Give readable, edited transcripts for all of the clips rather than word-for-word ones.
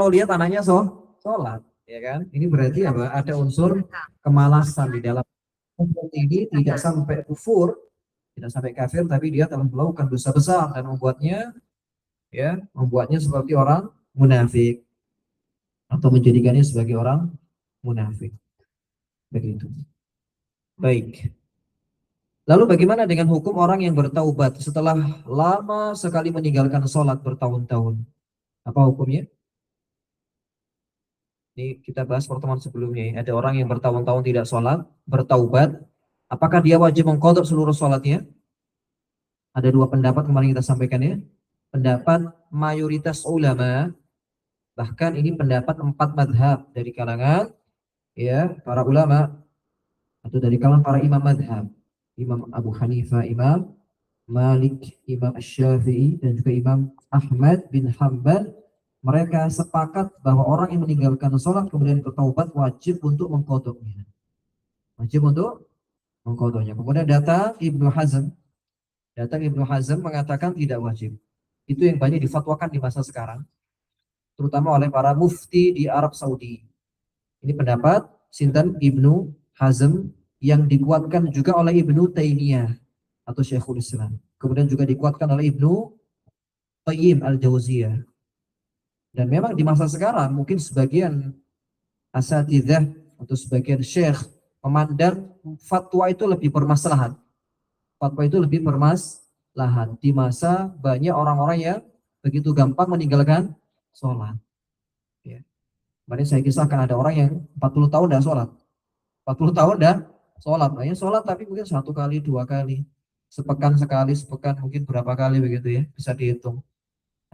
Kalau lihat anaknya sholat, ya kan? Ini berarti apa? Ada unsur kemalasan di dalam hukum ini, tidak sampai kufur, tidak sampai kafir, tapi dia telah melakukan dosa besar dan membuatnya seperti orang munafik atau menjadikannya sebagai orang munafik. Begitu. Baik. Lalu bagaimana dengan hukum orang yang bertaubat setelah lama sekali meninggalkan sholat bertahun-tahun? Apa hukumnya? Ini kita bahas pertemuan sebelumnya. Ada orang yang bertahun-tahun tidak sholat, bertaubat. Apakah dia wajib mengqadha seluruh sholatnya? Ada dua pendapat kemarin kita sampaikan ya. Pendapat mayoritas ulama, bahkan ini pendapat 4 madhab dari kalangan ya para ulama atau dari kalangan para imam madhab. Imam Abu Hanifah, Imam Malik, Imam Asy-Syafi'i, dan juga Imam Ahmad bin Hanbal. Mereka sepakat bahwa orang yang meninggalkan sholat kemudian bertaubat wajib untuk mengqadhanya. Wajib untuk mengqadhanya. Kemudian datang Ibnu Hazm. Datang Ibnu Hazm mengatakan tidak wajib. Itu yang banyak difatwakan di masa sekarang, terutama oleh para mufti di Arab Saudi. Ini pendapat Sinten Ibnu Hazm yang dikuatkan juga oleh Ibnu Taimiyah atau Syekhul Islam. Kemudian juga dikuatkan oleh Ibnu Qayyim al-Jauziyah. Dan memang di masa sekarang mungkin sebagian asatidzah atau sebagian syekh memandang fatwa itu lebih bermaslahat. Fatwa itu lebih bermaslahat di masa banyak orang-orang yang begitu gampang meninggalkan sholat. Ya. Kemarin saya kisahkan ada orang yang 40 tahun dah sholat. 40 tahun dah sholat. Banyak sholat tapi mungkin 1 kali, 2 kali. Sepekan sekali, sepekan mungkin berapa kali begitu ya. Bisa dihitung.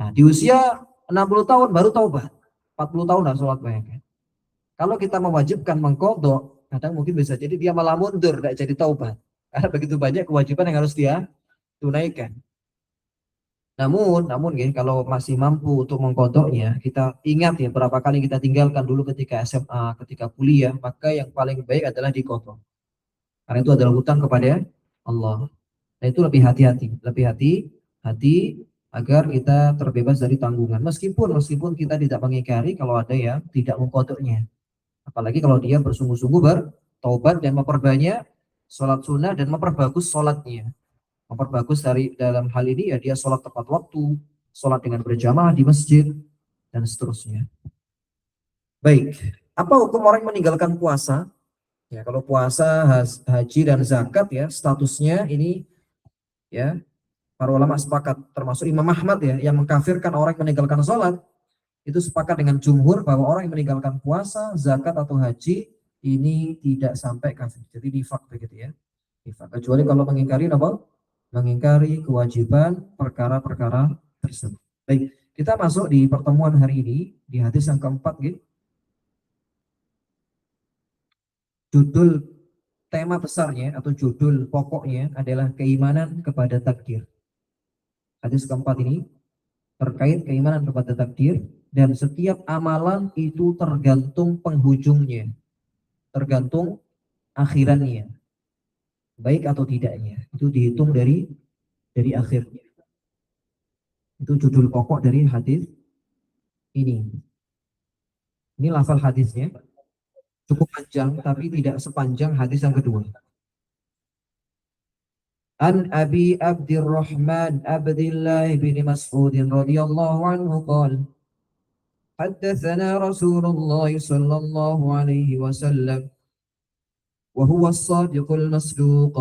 Nah di usia 60 tahun baru taubat. 40 tahun dah sholat bayangkan. Kalau kita mewajibkan mengqadha, kadang mungkin bisa jadi dia malah mundur, tidak jadi taubat. Karena begitu banyak kewajiban yang harus dia tunaikan. Namun ya, kalau masih mampu untuk mengqadhanya, kita ingat ya berapa kali kita tinggalkan dulu ketika SMA, ketika kuliah, maka yang paling baik adalah diqadha. Karena itu adalah hutang kepada Allah. Nah itu lebih hati-hati, agar kita terbebas dari tanggungan. Meskipun kita tidak mengingkari kalau ada yang tidak mengqadhanya. Apalagi kalau dia bersungguh-sungguh bertaubat dan memperbanyak sholat sunnah dan memperbagus sholatnya. Memperbagus dalam hal ini ya dia sholat tepat waktu, sholat dengan berjamaah di masjid, dan seterusnya. Baik, apa hukum orang yang meninggalkan puasa? Ya kalau puasa, haji dan zakat ya statusnya ini ya para ulama sepakat, termasuk Imam Ahmad ya, yang mengkafirkan orang yang meninggalkan sholat, itu sepakat dengan jumhur bahwa orang yang meninggalkan puasa, zakat atau haji ini tidak sampai kafir. Jadi nifaq begitu ya. Nifaq. Kecuali kalau mengingkari apa? Mengingkari kewajiban perkara-perkara tersebut. Baik, kita masuk di pertemuan hari ini di hadis yang keempat gitu. Judul tema besarnya atau judul pokoknya adalah keimanan kepada takdir. Hadis keempat ini terkait keimanan kepada takdir, dan setiap amalan itu tergantung penghujungnya, tergantung akhirannya, baik atau tidaknya, itu dihitung dari akhirnya. Itu judul pokok dari hadis ini. Ini lafal hadisnya cukup panjang, tapi tidak sepanjang hadis yang kedua. An Abi Abdurrahman Abdillah bin Mas'ud radhiyallahu anhu qala حدثنا رسول الله صلى الله عليه وسلم وهو الصادق المصدوق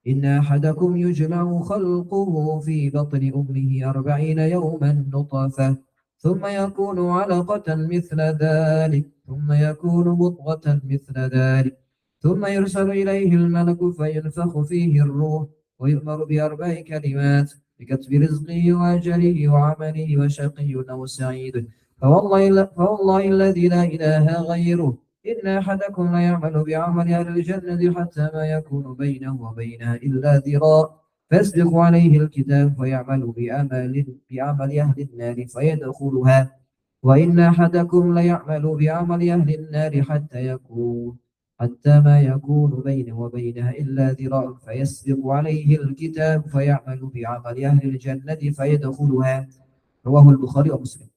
إن أحدكم يجمع خلقه في بطن أمه 40 يوما نطفة ثم يكون علقة مثل ذلك ثم يكون مضغة مثل ذلك ثم يرسل إليه الملك فينفخ فيه الروح ويؤمر ب4 كلمات بكتب رزقه وأجله وعمله وشقي أو سعيد فوالله الذي لا إله غيره إن أحدكم لا يعمل بعمل أهل الجنة حتى ما يكون بينه وبينها إلا ذراع فيسبق عليه الكتاب فيعمل بعمل أهل النار فيدخلها وإن أحدكم لا يعمل بعمل أهل النار حتى ما يكون بينه وبينها إلا ذراع فيسبق عليه الكتاب فيعمل بعمل أهل الجنة فيدخلها رواه البخاري ومسلم.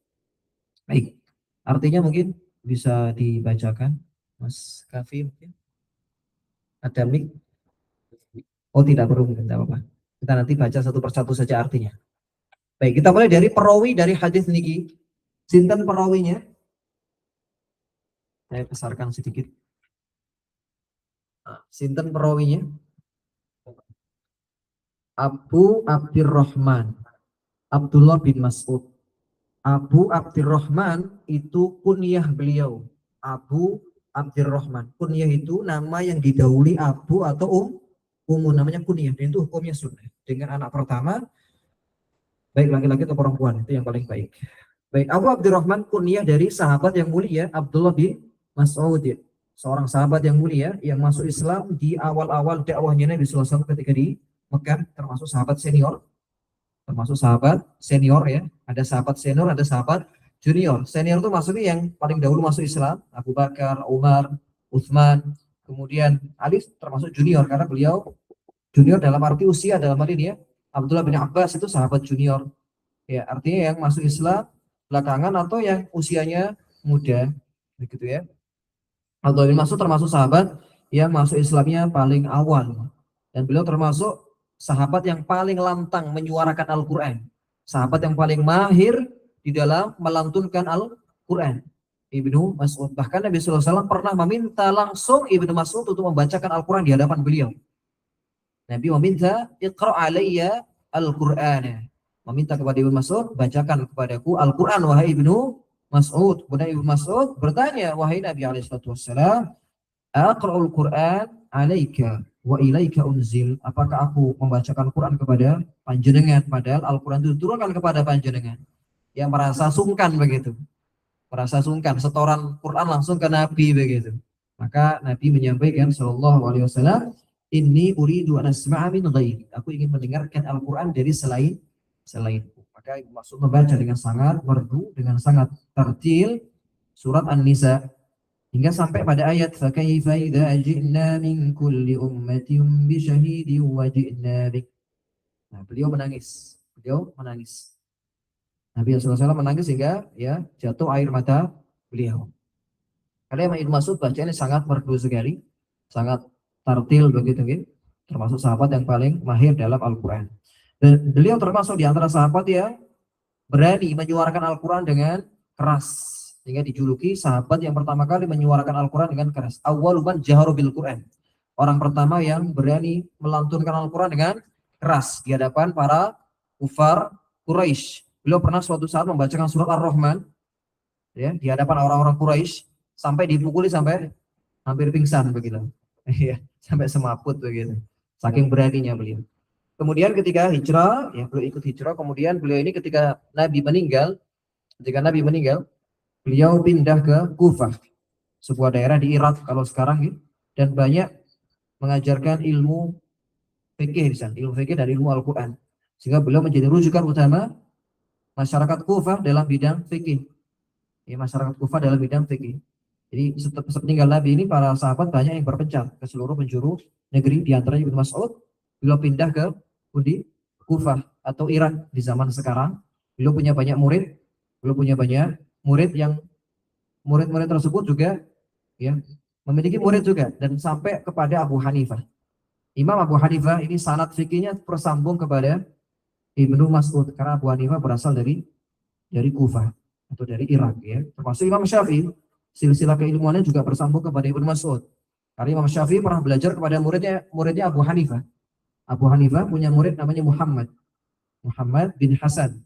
Baik, Artinya mungkin bisa dibacakan, Mas Kafi mungkin. Ada mic? Oh tidak perlu, mungkin tidak apa-apa. Kita nanti baca satu persatu saja artinya. Baik, kita mulai dari perawi dari hadis niki. Sinten perawinya? Saya besarkan sedikit. Sinten perawinya? Abu Abdurrahman Abdullah bin Mas'ud. Abu Abdurrahman itu kunyah beliau. Abu Abdurrahman. Kunyah itu nama yang didahului Abu atau umum namanya kunyah. Dan itu hukumnya sunnah. Dengan anak pertama, baik laki-laki atau perempuan, itu yang paling baik. Baik, Abu Abdurrahman kunyah dari sahabat yang mulia Abdullah bin Mas'ud. Seorang sahabat yang mulia yang masuk Islam di awal-awal dakwahnya Nabi SAW ketika di Mekah, termasuk sahabat senior. Termasuk sahabat senior ya. Ada sahabat senior, ada sahabat junior. Senior itu maksudnya yang paling dahulu masuk Islam, Abu Bakar, Umar, Utsman, kemudian Ali termasuk junior karena beliau junior dalam arti usia, dalam arti dia Abdullah bin Abbas itu sahabat junior. Ya, artinya yang masuk Islam belakangan atau yang usianya muda, begitu ya. Abdullah bin Mas'ud termasuk sahabat yang masuk Islamnya paling awal. Dan beliau termasuk sahabat yang paling lantang menyuarakan Al-Quran. Sahabat yang paling mahir di dalam melantunkan Al-Quran. Ibnu Mas'ud. Bahkan Nabi SAW pernah meminta langsung Ibnu Mas'ud untuk membacakan Al-Quran di hadapan beliau. Nabi meminta, Iqra' alayya Al-Quran. Meminta kepada Ibnu Mas'ud, bacakan kepadaku Al-Quran, wahai Ibnu Mas'ud. Kemudian Ibnu Mas'ud bertanya, wahai Nabi SAW, Aqra'ul Quran alaika wa ilaika unzil. Apakah aku membacakan Quran kepada panjenengan padahal Al-Quran itu diturunkan kepada panjenengan? Yang merasa sungkan begitu. Merasa sungkan setoran Quran langsung ke Nabi begitu. Maka Nabi menyampaikan sallallahu alaihi wasallam, "Inni uridu an asma'a min ghairi." Aku ingin mendengarkan Al-Quran dari selainku. Maka Ibnu Mas'ud membaca dengan sangat merdu, dengan sangat tertil surat An-Nisa hingga sampai pada ayat fakaifa idza ji'na min kulli ummatin bi syahidin wa ji'na bik. Nah, beliau menangis. Beliau menangis. Nabi SAW menangis hingga ya jatuh air mata beliau. Karena Imam Ibnu Mas'ud bacanya sangat merdu sekali, sangat tartil begitu gitu. Termasuk sahabat yang paling mahir dalam Al-Qur'an. Dan beliau termasuk di antara sahabat yang berani menyuarakan Al-Quran dengan keras. Sehingga dijuluki sahabat yang pertama kali menyuarakan Al-Quran dengan keras. Awwaluman jaharu bil Quran. Orang pertama yang berani melantunkan Al-Quran dengan keras di hadapan para kufar Quraisy. Beliau pernah suatu saat membacakan surat Ar-Rahman ya, di hadapan orang-orang Quraisy sampai dipukuli sampai hampir pingsan begitu. Ya, sampai semaput begitu. Saking beraninya beliau. Kemudian ketika hijrah, ya beliau ikut hijrah. Kemudian beliau ini ketika Nabi meninggal, beliau pindah ke Kufah, sebuah daerah di Irak kalau sekarang gitu, dan banyak mengajarkan ilmu fikih di sana, ilmu fikih dan ilmu Al-Quran. Sehingga beliau menjadi rujukan utama masyarakat Kufah dalam bidang fikih. Ya, masyarakat Kufah dalam bidang fikih. Jadi sepeninggal Nabi ini para sahabat banyak yang berpencar ke seluruh penjuru negeri, di antaranya Ibnu Mas'ud. Beliau pindah ke Kufah atau Irak di zaman sekarang. Beliau punya banyak murid, yang murid-murid tersebut juga ya memiliki murid juga dan sampai kepada Abu Hanifah. Imam Abu Hanifah ini sanad fikihnya tersambung kepada Ibnu Mas'ud karena Abu Hanifah berasal dari Kufah atau dari Irak ya. Termasuk Imam Syafi'i, silsilah keilmuannya juga bersambung kepada Ibnu Mas'ud. Karena Imam Syafi'i pernah belajar kepada muridnya Abu Hanifah. Abu Hanifah punya murid namanya Muhammad bin Hasan.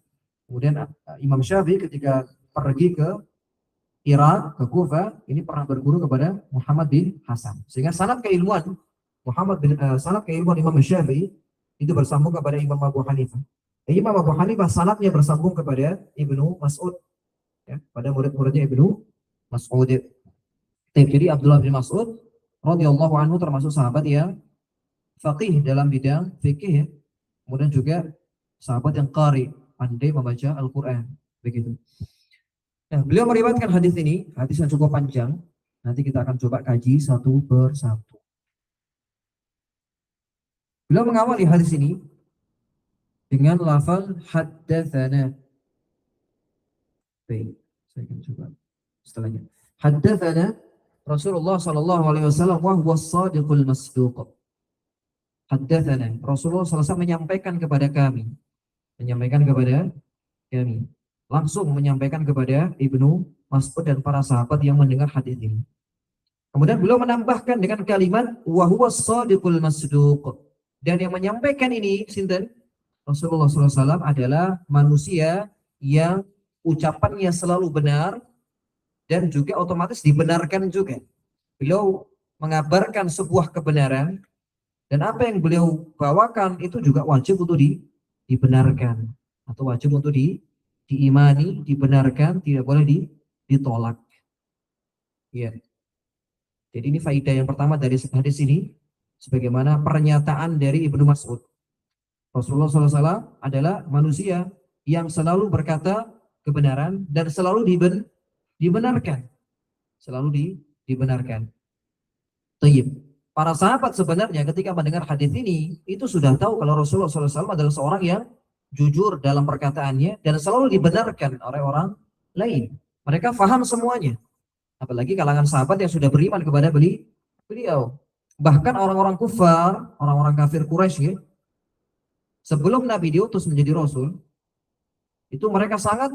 Kemudian Imam Syafi'i ketika pergi ke Irak, ke Kufah, ini pernah berguru kepada Muhammad bin Hasan. Sehingga sanad keilmuan sanad keilmuan Imam Syafi'i itu bersambung kepada Imam Abu Hanifah. Imam Abu Hanifah sanadnya bersambung kepada Ibnu Mas'ud, ya, pada murid-muridnya Ibnu Mas'ud. Jadi Abdullah bin Mas'ud radhiyallahu anhu termasuk sahabat yang faqih dalam bidang fikih ya. Kemudian juga sahabat yang qari, pandai membaca Al-Qur'an, begitu. Nah, beliau meriwayatkan hadis ini, hadis yang cukup panjang. Nanti kita akan coba kaji satu persatu. Beliau mengawali hadis ini dengan lafal haddatsana. Baik, saya akan coba Setelahnya, haddatsana Rasulullah sallallahu alaihi wasallam wa huwa shadiqul masduq. Haddatsana Rasulullah sallallahu alaihi wasallam menyampaikan kepada kami, langsung menyampaikan kepada Ibnu Mas'ud dan para sahabat yang mendengar hadis ini. Kemudian beliau menambahkan dengan kalimat wa huwa shadiqul masduq. Dan yang menyampaikan ini sinten? Rasulullah SAW adalah manusia yang ucapannya selalu benar dan juga otomatis dibenarkan juga. Beliau mengabarkan sebuah kebenaran dan apa yang beliau bawakan itu juga wajib untuk dibenarkan atau wajib untuk diimani, dibenarkan, tidak boleh ditolak. Ya. Jadi ini faidah yang pertama dari hadis ini, sebagaimana pernyataan dari Ibnu Mas'ud. Rasulullah SAW adalah manusia yang selalu berkata kebenaran dan selalu dibenarkan. Selalu dibenarkan. Tayyib. Para sahabat sebenarnya ketika mendengar hadis ini, itu sudah tahu kalau Rasulullah SAW adalah seorang yang jujur dalam perkataannya dan selalu dibenarkan oleh orang lain. Mereka faham semuanya. Apalagi kalangan sahabat yang sudah beriman kepada beliau. Bahkan orang-orang kufar, orang-orang kafir Quraisy ya, sebelum Nabi diutus menjadi Rasul, itu mereka sangat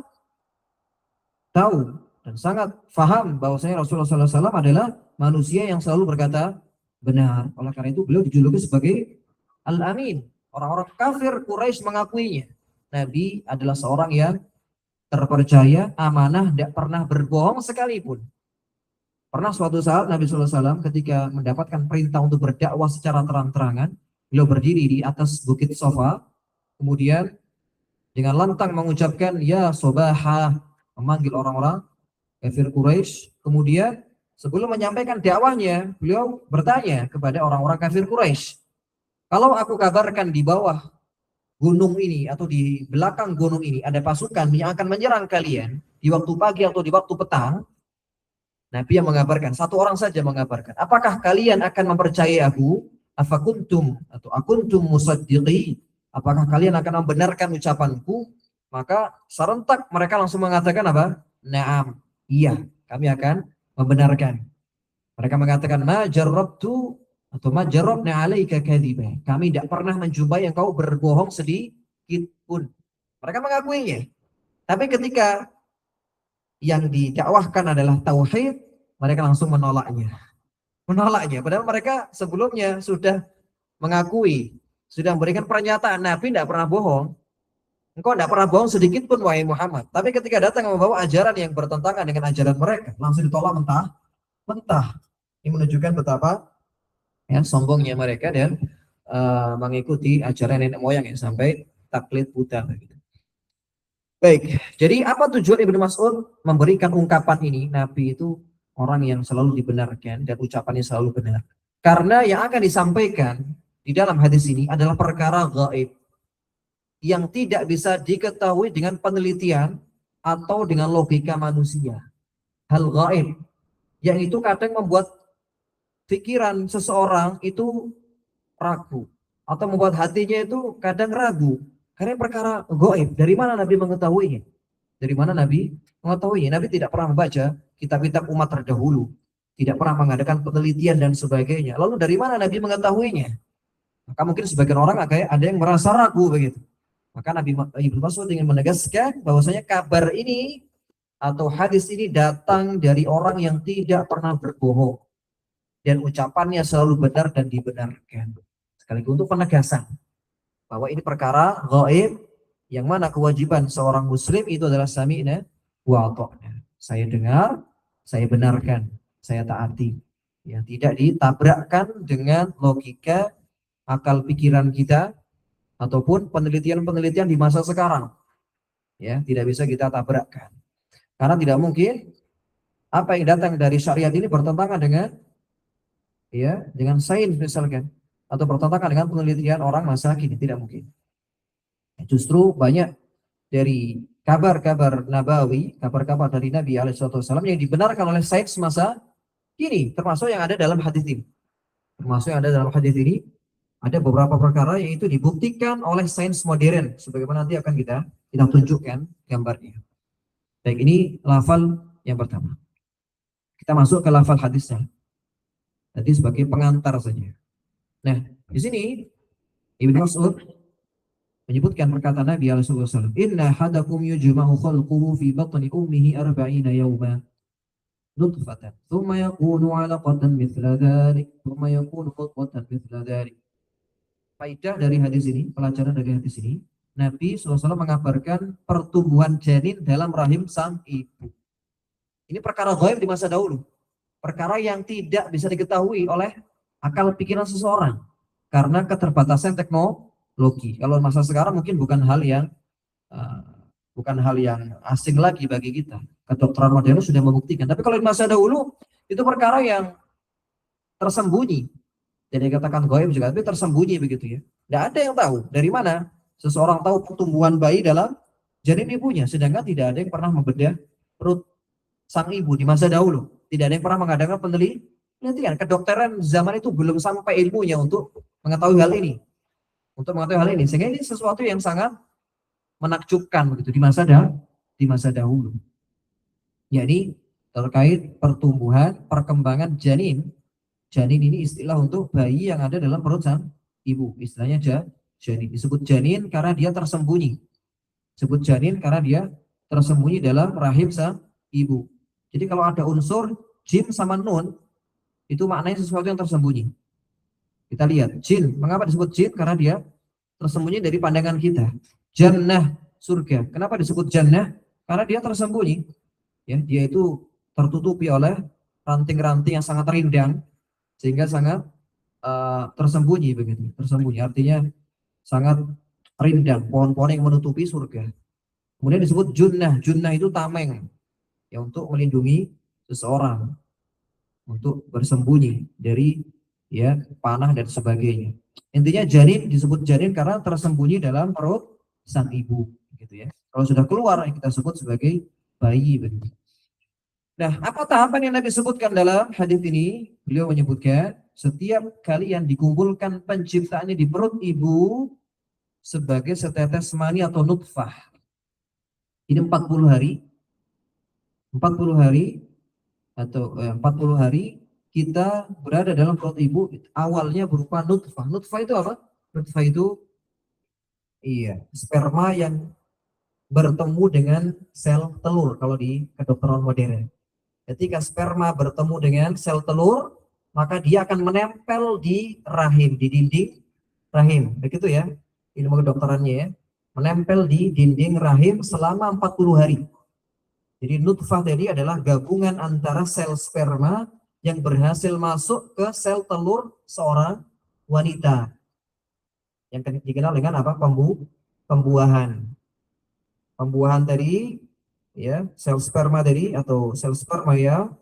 tahu dan sangat faham bahwasanya Rasulullah SAW adalah manusia yang selalu berkata benar. Oleh karena itu beliau dijuluki sebagai Al-Amin. Orang-orang kafir Quraisy mengakuinya. Nabi adalah seorang yang terpercaya, amanah, tidak pernah berbohong sekalipun. Pernah suatu saat Nabi SAW ketika mendapatkan perintah untuk berdakwah secara terang-terangan, beliau berdiri di atas bukit Sofa, kemudian dengan lantang mengucapkan ya Sobahah, memanggil orang-orang kafir Quraisy. Kemudian sebelum menyampaikan dakwahnya, beliau bertanya kepada orang-orang kafir Quraisy, kalau aku kabarkan di bawah gunung ini atau di belakang gunung ini ada pasukan yang akan menyerang kalian di waktu pagi atau di waktu petang, Nabi yang mengabarkan, satu orang saja mengabarkan, apakah kalian akan mempercayai aku? Afakuntum atau akuntum musaddiqi? Apakah kalian akan membenarkan ucapanku? Maka serentak mereka langsung mengatakan apa? Naam, iya, kami akan membenarkan. Mereka mengatakan ma jarrabtu atau ma jarrabna alaika kadhiba. Kami tidak pernah menjumpai engkau berbohong sedikit pun. Mereka mengakuinya. Tapi ketika yang didakwahkan adalah tauhid, mereka langsung menolaknya. Padahal mereka sebelumnya sudah mengakui, sudah memberikan pernyataan Nabi tidak pernah bohong. Engkau tidak pernah bohong sedikit pun wahai Muhammad. Tapi ketika datang membawa ajaran yang bertentangan dengan ajaran mereka, langsung ditolak mentah. Ini menunjukkan betapa ya sombongnya mereka dan mengikuti ajaran nenek moyang ya, sampai taklid buta. Baik, jadi apa tujuan Ibnu Mas'ud memberikan ungkapan ini? Nabi itu orang yang selalu dibenarkan dan ucapannya selalu benar. Karena yang akan disampaikan di dalam hadis ini adalah perkara gaib yang tidak bisa diketahui dengan penelitian atau dengan logika manusia. Hal gaib yang itu kadang membuat pikiran seseorang itu ragu atau membuat hatinya itu kadang ragu. Karena perkara gaib, dari mana Nabi mengetahuinya? Dari mana Nabi mengetahuinya? Nabi tidak pernah membaca kitab-kitab umat terdahulu, tidak pernah mengadakan penelitian dan sebagainya. Lalu dari mana Nabi mengetahuinya? Maka mungkin sebagian orang ada yang merasa ragu begitu. Maka Nabi Ibnu Mas'ud ingin menegaskan bahwasanya kabar ini atau hadis ini datang dari orang yang tidak pernah berbohong dan ucapannya selalu benar dan dibenarkan. Sekaligus untuk penegasan bahwa ini perkara gaib yang mana kewajiban seorang muslim itu adalah sami'na wa ata'na. Saya dengar, saya benarkan, saya taati. Ya, tidak ditabrakkan dengan logika, akal pikiran kita ataupun penelitian-penelitian di masa sekarang. Ya, tidak bisa kita tabrakkan. Karena tidak mungkin apa yang datang dari syariat ini bertentangan dengan sains misalkan, atau bertentangan dengan penelitian orang masa kini, tidak mungkin. Justru banyak dari kabar-kabar nabawi, kabar-kabar dari Nabi SAW yang dibenarkan oleh sains masa kini, termasuk yang ada dalam hadis ini. Ada beberapa perkara yang itu dibuktikan oleh sains modern, sebagaimana nanti akan kita tunjukkan gambarnya. Baik, ini lafal yang pertama. Kita masuk ke lafal hadisnya. Tadi sebagai pengantar saja. Nah, di sini Ibnu Mas'ud menyebutkan perkataan Nabi sallallahu alaihi wasallam, "Inna hadakum yujma'u khalquhu fi batni ummihi arba'ina yawma nutfatan, thumma yakunu 'alaqatan mithla dhalik, thumma yakunu mudghatan mithla dhalik." Faidah dari hadis ini, pelajaran dari hadis ini, Nabi SAW mengabarkan pertumbuhan janin dalam rahim sang ibu. Ini perkara gaib di masa dahulu. Perkara yang tidak bisa diketahui oleh akal pikiran seseorang. Karena keterbatasan teknologi. Kalau masa sekarang mungkin uh, bukan hal yang asing lagi bagi kita. Kedokteran modern sudah membuktikan. Tapi kalau di masa dahulu, itu perkara yang tersembunyi. Jadi katakan gaib juga, tapi tersembunyi begitu ya. Tidak ada yang tahu. Dari mana seseorang tahu pertumbuhan bayi dalam janin ibunya, sedangkan tidak ada yang pernah membedah perut sang ibu di masa dahulu. Tidak ada yang pernah mengadakan penelitian. Kedokteran zaman itu belum sampai ilmunya untuk mengetahui hal ini. Sehingga ini sesuatu yang sangat menakjubkan begitu di masa dahulu. Jadi terkait pertumbuhan, perkembangan janin. Janin ini istilah untuk bayi yang ada dalam perut sang ibu. Istilahnya janin. Disebut janin karena dia tersembunyi. Disebut janin karena dia tersembunyi dalam rahim sang ibu. Jadi kalau ada unsur jim sama nun, itu maknanya sesuatu yang tersembunyi. Kita lihat, jin. Mengapa disebut jin? Karena dia tersembunyi dari pandangan kita. Jannah, surga. Kenapa disebut jannah? Karena dia tersembunyi. Ya, dia itu tertutupi oleh ranting-ranting yang sangat rindang, sehingga sangat tersembunyi begitu. Tersembunyi artinya sangat rindang, pohon-pohon yang menutupi surga. Kemudian disebut junnah. Junnah itu tameng, ya, untuk melindungi seseorang, untuk bersembunyi dari ya panah dan sebagainya. Intinya janin disebut janin karena tersembunyi dalam perut sang ibu, gitu ya. Kalau sudah keluar kita sebut sebagai bayi begitu. Nah, apa tahapan yang Nabi sebutkan dalam hadis ini? Beliau menyebutkan setiap kalian dikumpulkan penciptaannya di perut ibu sebagai setetes mani atau nutfah. Ini 40 hari. 40 hari atau 40 hari kita berada dalam perut ibu, awalnya berupa nutfah. Nutfah itu apa? Nutfah itu sperma yang bertemu dengan sel telur kalau di kedokteran modern. Ketika sperma bertemu dengan sel telur, maka dia akan menempel di rahim, di dinding rahim. Begitu ya, ilmu kedokterannya ya. Menempel di dinding rahim selama 40 hari. Jadi nutfah tadi adalah gabungan antara sel sperma yang berhasil masuk ke sel telur seorang wanita. Yang dikenal dengan apa? Pembuahan. Pembuahan tadi, ya, sel sperma tadi atau sel sperma yang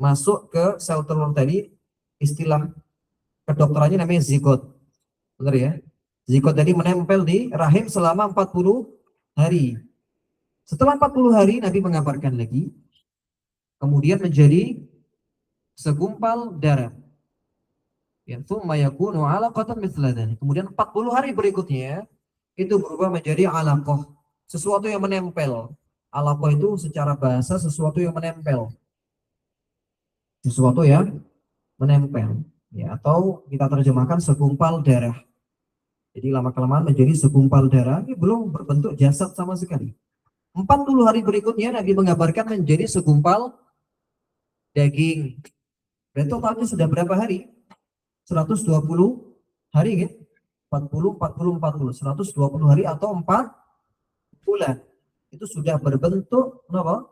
masuk ke sel telur tadi, istilah kedokterannya namanya zigot. Benar ya? Zigot tadi menempel di rahim selama 40 hari. Setelah 40 hari Nabi mengabarkan lagi, kemudian menjadi segumpal darah. Ya, tsumma yakunu 'alaqatan mithla dzalik. Kemudian 40 hari berikutnya itu berubah menjadi 'alaqah, sesuatu yang menempel. Alaqah itu secara bahasa sesuatu yang menempel. Sesuatu yang menempel, ya, atau kita terjemahkan segumpal darah. Jadi lama-kelamaan menjadi segumpal darah, ini belum berbentuk jasad sama sekali. 40 hari berikutnya Nabi mengabarkan menjadi segumpal daging. Berarti totalnya sudah berapa hari? 120 hari kan? 40, 120 hari atau 4 bulan. Itu sudah berbentuk apa?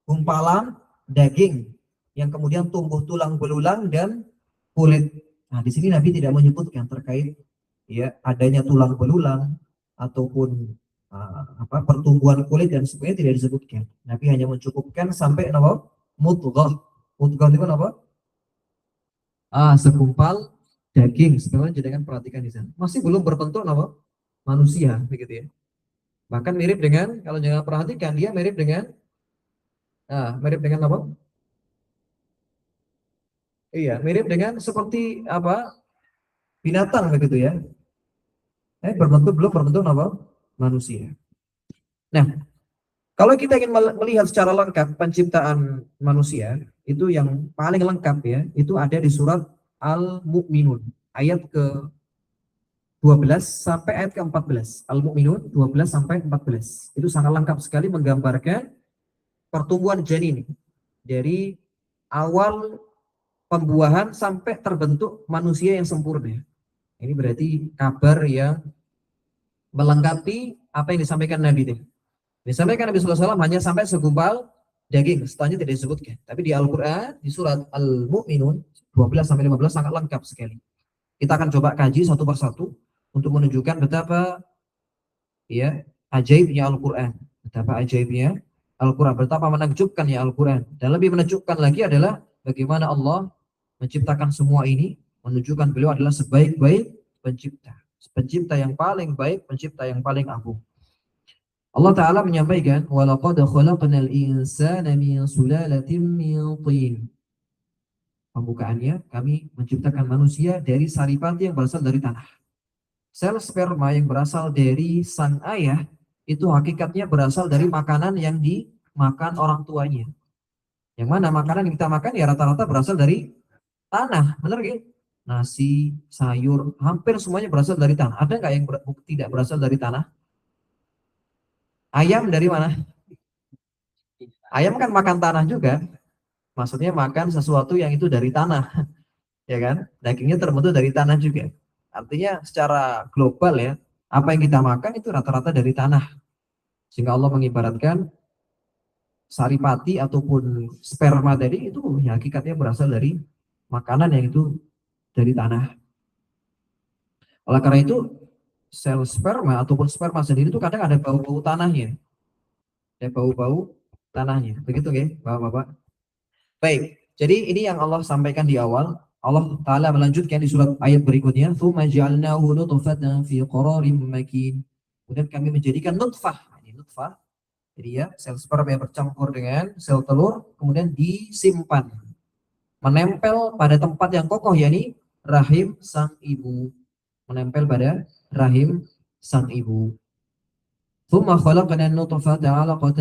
Gumpalan daging yang kemudian tumbuh tulang belulang dan kulit. Nah, di sini Nabi tidak menyebutkan terkait ya adanya tulang belulang ataupun pertumbuhan kulit dan sebagainya, tidak disebutkan. Nabi hanya mencukupkan sampai apa? Mudghah. Mudghah itu apa? Segumpal daging. Sebenarnya jangan perhatikan di sana. Masih belum berbentuk apa? Manusia, begitu ya. Bahkan mirip dengan, kalau jangan perhatikan, dia mirip dengan apa? Iya, mirip dengan seperti apa? Binatang begitu ya. Belum berbentuk apa? Manusia. Nah, Kalau kita ingin melihat secara lengkap penciptaan manusia, itu yang paling lengkap ya, itu ada di surat Al-Mu'minun, ayat ke-12 sampai ayat ke-14. Al-Mu'minun 12 sampai 14. Itu sangat lengkap sekali menggambarkan pertumbuhan janin dari awal pembuahan sampai terbentuk manusia yang sempurna. Ini berarti kabar yang melengkapi apa yang disampaikan Nabi tadi. Disampaikan Nabi SAW hanya sampai segumpal daging, setelahnya tidak disebutkan. Tapi di Al-Quran, di surat Al-Mu'minun 12 sampai 15 sangat lengkap sekali. Kita akan coba kaji satu persatu untuk menunjukkan betapa ya ajaibnya Al-Quran, betapa ajaibnya Al-Quran, betapa menakjubkannya Al-Quran. Dan lebih menakjubkan lagi adalah bagaimana Allah menciptakan semua ini, menunjukkan beliau adalah sebaik-baik pencipta. Pencipta yang paling baik, pencipta yang paling agung. Allah Ta'ala menyampaikan, وَلَقَدْ خَلَقْنَا الْإِنسَانَ مِنْ سُلَالَةٍ مِنْ طِينٍ. Pembukaannya, kami menciptakan manusia dari saripati yang berasal dari tanah. Sel sperma yang berasal dari sang ayah, itu hakikatnya berasal dari makanan yang dimakan orang tuanya. Yang mana makanan yang kita makan ya rata-rata berasal dari tanah, benar kan? Nasi, sayur, hampir semuanya berasal dari tanah. Ada nggak yang tidak berasal dari tanah? Ayam dari mana? Ayam kan makan tanah juga. Maksudnya makan sesuatu yang itu dari tanah. Ya kan? Dagingnya terbentuk dari tanah juga. Artinya secara global ya, apa yang kita makan itu rata-rata dari tanah. Sehingga Allah mengibaratkan saripati ataupun sperma tadi itu ya hakikatnya berasal dari makanan yang itu dari tanah. Oleh karena itu, sel sperma ataupun sperma sendiri itu kadang ada bau-bau tanahnya. Ada bau-bau tanahnya. Begitu ya, Bapak-bapak. Baik, jadi ini yang Allah sampaikan di awal. Allah Ta'ala melanjutkan di surat ayat berikutnya. ثُمَّ جَعَلْنَاهُ نُطْفَةً فِي قَرَارٍ مَكِينٍ. Kemudian kami menjadikan nutfah. Ini nutfah. Jadi ya, sel sperma yang bercampur dengan sel telur, kemudian disimpan. Menempel pada tempat yang kokoh, yakni rahim sang ibu. Menempel pada rahim sang ibu. ثم خلقنا النطفة علقة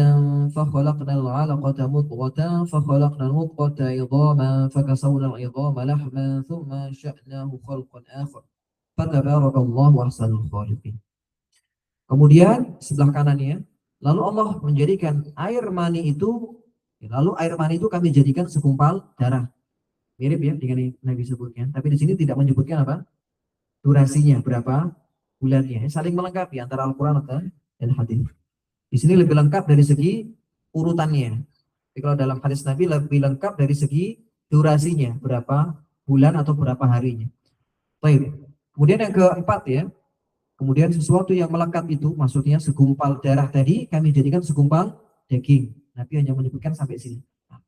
فخلقنا العلقة مضغة فخلقنا المضغة عظاما فكسونا العظام لحما ثم أنشأناه خلقا آخر فتبارك الله أحسن الخالقين. Kemudian sebelah kanannya, lalu Allah menjadikan air mani itu, lalu air mani itu kami jadikan segumpal darah. Mirip ya dengan yang Nabi sebutkan, tapi di sini tidak menyebutkan apa durasinya, berapa bulannya. Saling melengkapi antara Al-Quran dan hadis. Di sini lebih lengkap dari segi urutannya. Jadi kalau dalam hadis Nabi lebih lengkap dari segi durasinya, berapa bulan atau berapa harinya. Baik. Kemudian yang keempat ya, kemudian sesuatu yang melekat itu, maksudnya segumpal darah tadi kami jadikan segumpal daging. Nabi hanya menyebutkan sampai sini.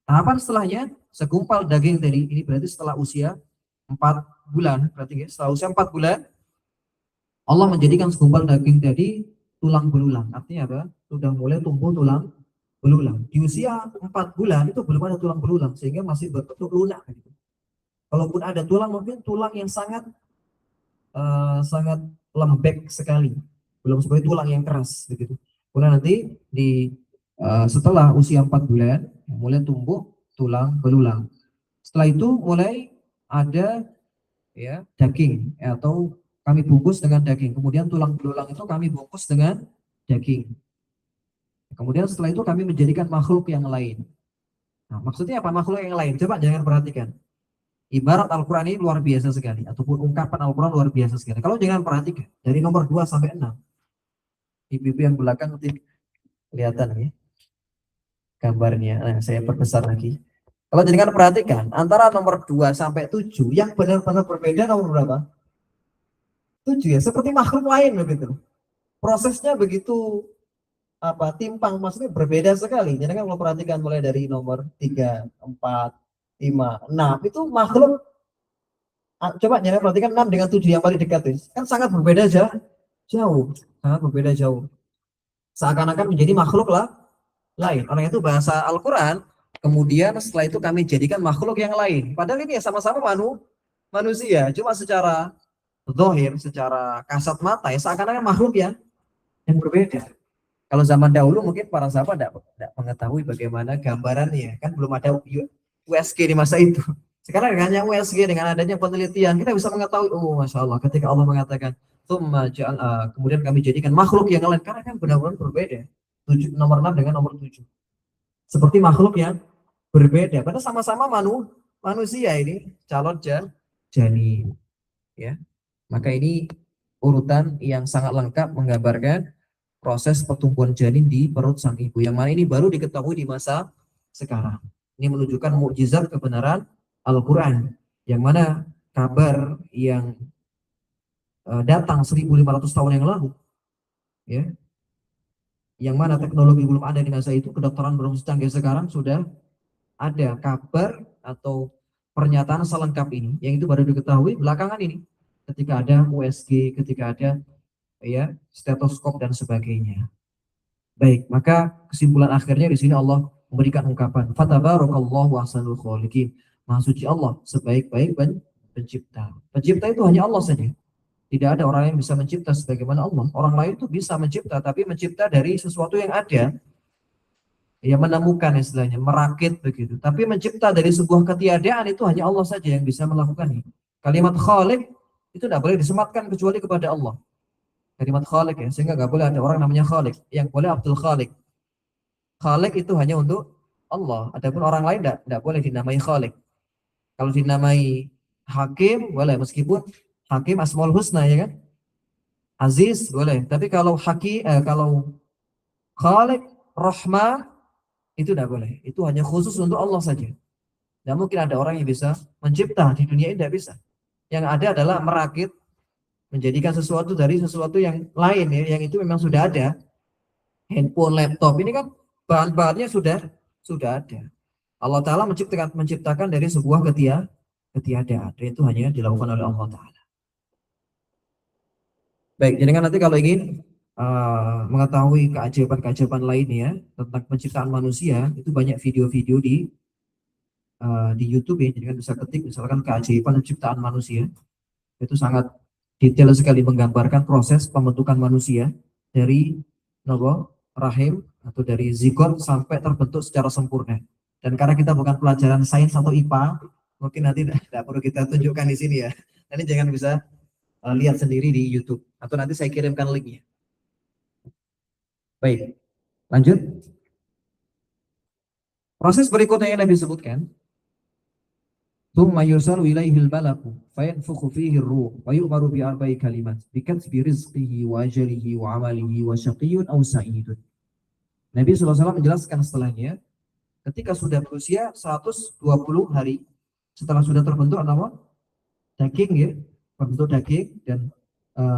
Tahapan setelahnya, segumpal daging tadi, ini berarti setelah usia 4 bulan, berarti ya, setelah usia 4 bulan, Allah menjadikan segumpal daging tadi tulang belulang. Artinya apa? Sudah mulai tumbuh tulang belulang. Di usia 4 bulan itu belum ada tulang belulang, sehingga masih berbentuk lunak. Gitu. Kalaupun ada tulang, mungkin tulang yang sangat sangat lembek sekali, belum seperti tulang yang keras begitu. Kemudian nanti setelah usia 4 bulan mulai tumbuh tulang belulang. Setelah itu mulai ada ya daging atau kami bungkus dengan daging. Kemudian tulang belulang itu kami bungkus dengan daging. Kemudian setelah itu kami menjadikan makhluk yang lain. Nah, maksudnya apa makhluk yang lain? Coba jangan perhatikan. Ibarat Al-Quran ini luar biasa sekali, ataupun ungkapan Al-Quran luar biasa sekali. Kalau jangan perhatikan, dari nomor 2 sampai 6, ibu-ibu yang belakang nanti kelihatan ya gambarnya. Nah, saya perbesar lagi. Kalau jangan perhatikan, antara nomor 2 sampai 7, yang benar-benar berbeda nomor berapa? 7 ya, seperti makhluk lain begitu. Prosesnya begitu timpang, maksudnya berbeda sekali. Jadi kan kalau perhatikan mulai dari nomor 3, 4, 5, 6 itu makhluk. Coba jangan perhatikan 6 dengan 7 yang paling dekat itu. Kan sangat berbeda jauh. Sangat berbeda jauh. Seakan-akan menjadi makhluk lah lain. Oleh itu bahasa Al-Quran, kemudian setelah itu kami jadikan makhluk yang lain. Padahal ini ya sama-sama manusia. Cuma secara zahir, secara kasat mata ya seakan-akan makhluk yang berbeda. Kalau zaman dahulu mungkin para sahabat tidak mengetahui bagaimana gambarannya, kan belum ada USG di masa itu. Sekarang hanya USG dengan adanya penelitian kita bisa mengetahui, oh masya Allah, ketika Allah mengatakan kemudian kami jadikan makhluk yang lain, karena kan benar-benar berbeda. Nomor 6 dengan nomor 7. Seperti makhluk yang berbeda, padahal sama-sama manusia ini calon janin. Ya, maka ini urutan yang sangat lengkap menggambarkan proses pertumbuhan janin di perut sang ibu, yang mana ini baru diketahui di masa sekarang. Ini menunjukkan mukjizat kebenaran Al-Quran, yang mana kabar yang datang 1500 tahun yang lalu, ya, yang mana teknologi belum ada di masa itu, kedokteran belum secanggih sekarang, sudah ada kabar atau pernyataan selengkap ini, yang itu baru diketahui belakangan ini, ketika ada USG, ketika ada ya stetoskop dan sebagainya. Baik, maka kesimpulan akhirnya di sini Allah memberikan ungkapan fatabarakallahu ahsanul khaliqin. Maha suci Allah sebaik-baik pencipta. Pencipta itu hanya Allah saja. Tidak ada orang yang bisa mencipta sebagaimana Allah. Orang lain itu bisa mencipta, tapi mencipta dari sesuatu yang ada. Ya, menemukan istilahnya, merakit begitu. Tapi mencipta dari sebuah ketiadaan itu hanya Allah saja yang bisa melakukannya. Kalimat khaliq itu tidak boleh disematkan kecuali kepada Allah. Kalimat khalik ya, sehingga nggak boleh ada orang namanya khalik, yang boleh Abdul Khalik. Khalik itu hanya untuk Allah, adapun orang lain tidak boleh dinamai khalik. Kalau dinamai hakim boleh, meskipun hakim asmaul husna ya kan, aziz boleh, tapi kalau kalau khalik rahman itu tidak boleh, itu hanya khusus untuk Allah saja. Tidak mungkin ada orang yang bisa mencipta di dunia ini, tidak bisa. Yang ada adalah merakit, menjadikan sesuatu dari sesuatu yang lain ya, yang itu memang sudah ada. Handphone, laptop ini kan bahan-bahannya sudah ada. Allah Ta'ala menciptakan dari sebuah ketiadaan. Itu hanya dilakukan oleh Allah Ta'ala. Baik, jadi kan nanti kalau ingin mengetahui keajaiban-keajaiban lainnya tentang penciptaan manusia, itu banyak video-video di YouTube ya. Jadi kan bisa ketik misalkan keajaiban penciptaan manusia. Itu sangat detail sekali menggambarkan proses pembentukan manusia dari rahim atau dari zigot sampai terbentuk secara sempurna. Dan karena kita bukan pelajaran sains atau IPA, mungkin nanti tidak perlu kita tunjukkan di sini ya. Nanti jangan bisa lihat sendiri di YouTube atau nanti saya kirimkan linknya. Baik, lanjut. Proses berikutnya yang disebutkan, ثم يرسل إليه الملك فينفخ فيه الروح ويؤمر بأربع كلمات بكتب رزقه وأجله وعمله وشقي أو سعيد. Nabi SAW menjelaskan setelahnya, ketika sudah berusia 120 hari, setelah sudah terbentuk daging ya, terbentuk daging, dan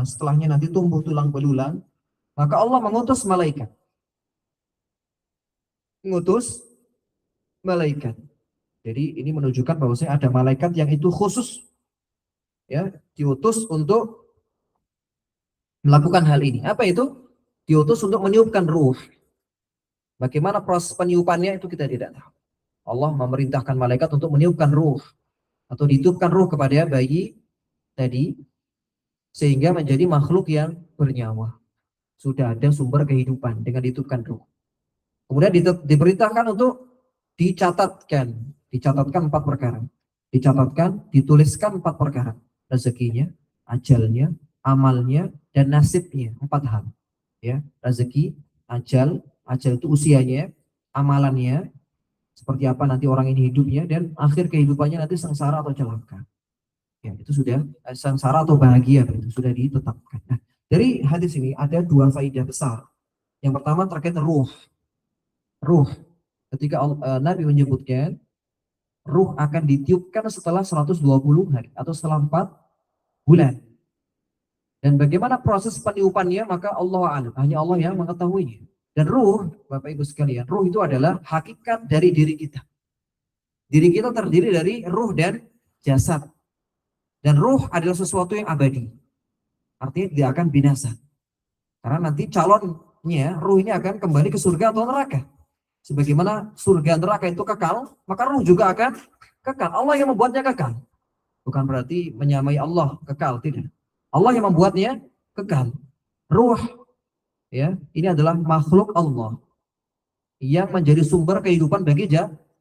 setelahnya nanti tumbuh tulang belulang, maka Allah mengutus malaikat. Jadi ini menunjukkan bahwasanya ada malaikat yang itu khusus ya, diutus untuk melakukan hal ini. Apa itu? Diutus untuk meniupkan ruh. Bagaimana proses peniupannya itu kita tidak tahu. Allah memerintahkan malaikat untuk meniupkan ruh atau ditiupkan ruh kepada bayi tadi sehingga menjadi makhluk yang bernyawa. Sudah ada sumber kehidupan dengan ditiupkan ruh. Kemudian diperintahkan untuk dicatatkan 4 perkara. Dituliskan 4 perkara. Rezekinya, ajalnya, amalnya, dan nasibnya. 4 hal. Ya, rezeki, ajal itu usianya, amalannya, seperti apa nanti orang ini hidupnya, dan akhir kehidupannya nanti sengsara atau celaka. Ya, itu sudah sengsara atau bahagia, itu sudah ditetapkan. Nah, dari hadis ini ada 2 faedah besar. Yang pertama terkait ruh. Ketika Nabi menyebutkan ruh akan ditiupkan setelah 120 hari atau setelah 4 bulan. Dan bagaimana proses peniupannya maka Allah a'lam, hanya Allah yang mengetahuinya. Dan ruh, Bapak Ibu sekalian, ruh itu adalah hakikat dari diri kita. Diri kita terdiri dari ruh dan jasad. Dan ruh adalah sesuatu yang abadi. Artinya tidak akan binasa. Karena nanti calonnya ruh ini akan kembali ke surga atau neraka. Sebagaimana surga neraka itu kekal, maka ruh juga akan kekal. Allah yang membuatnya kekal. Bukan berarti menyamai Allah kekal, tidak. Allah yang membuatnya kekal. Ruh Ya, ini adalah makhluk Allah yang menjadi sumber kehidupan bagi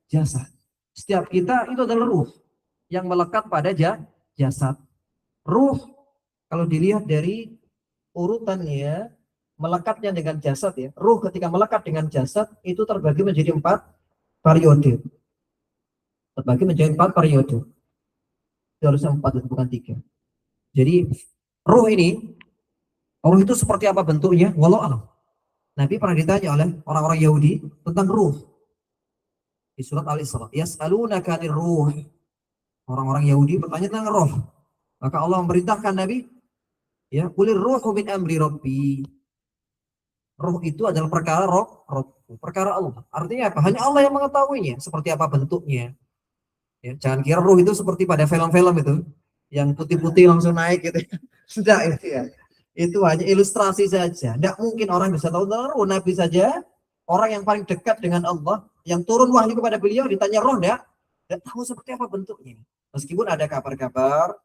jasad. Setiap kita itu adalah ruh yang melekat pada jasad. Ruh kalau dilihat dari urutannya melekatnya dengan jasad ya. Ruh ketika melekat dengan jasad itu terbagi menjadi 4 periode. Terbagi menjadi 4 periode. Itu harusnya 4 bukan 3. Jadi ruh ini, ruh itu seperti apa bentuknya? Walau alam. Nabi pernah ditanya oleh orang-orang Yahudi tentang ruh di surat Al-Isra. Yas'alunaka 'anir ruh. Orang-orang Yahudi bertanya tentang roh. Maka Allah memerintahkan Nabi, ya, kulir ruhu min amri rabbi. Roh itu adalah perkara perkara Allah. Artinya apa? Hanya Allah yang mengetahuinya. Seperti apa bentuknya. Ya, jangan kira roh itu seperti pada film-film itu, yang putih-putih langsung naik gitu. Sudah itu ya. Itu hanya ilustrasi saja. Tidak mungkin orang bisa tahu tentang roh. Nabi saja, orang yang paling dekat dengan Allah, yang turun wahyu kepada beliau, ditanya roh tidak tahu seperti apa bentuknya. Meskipun ada kabar-kabar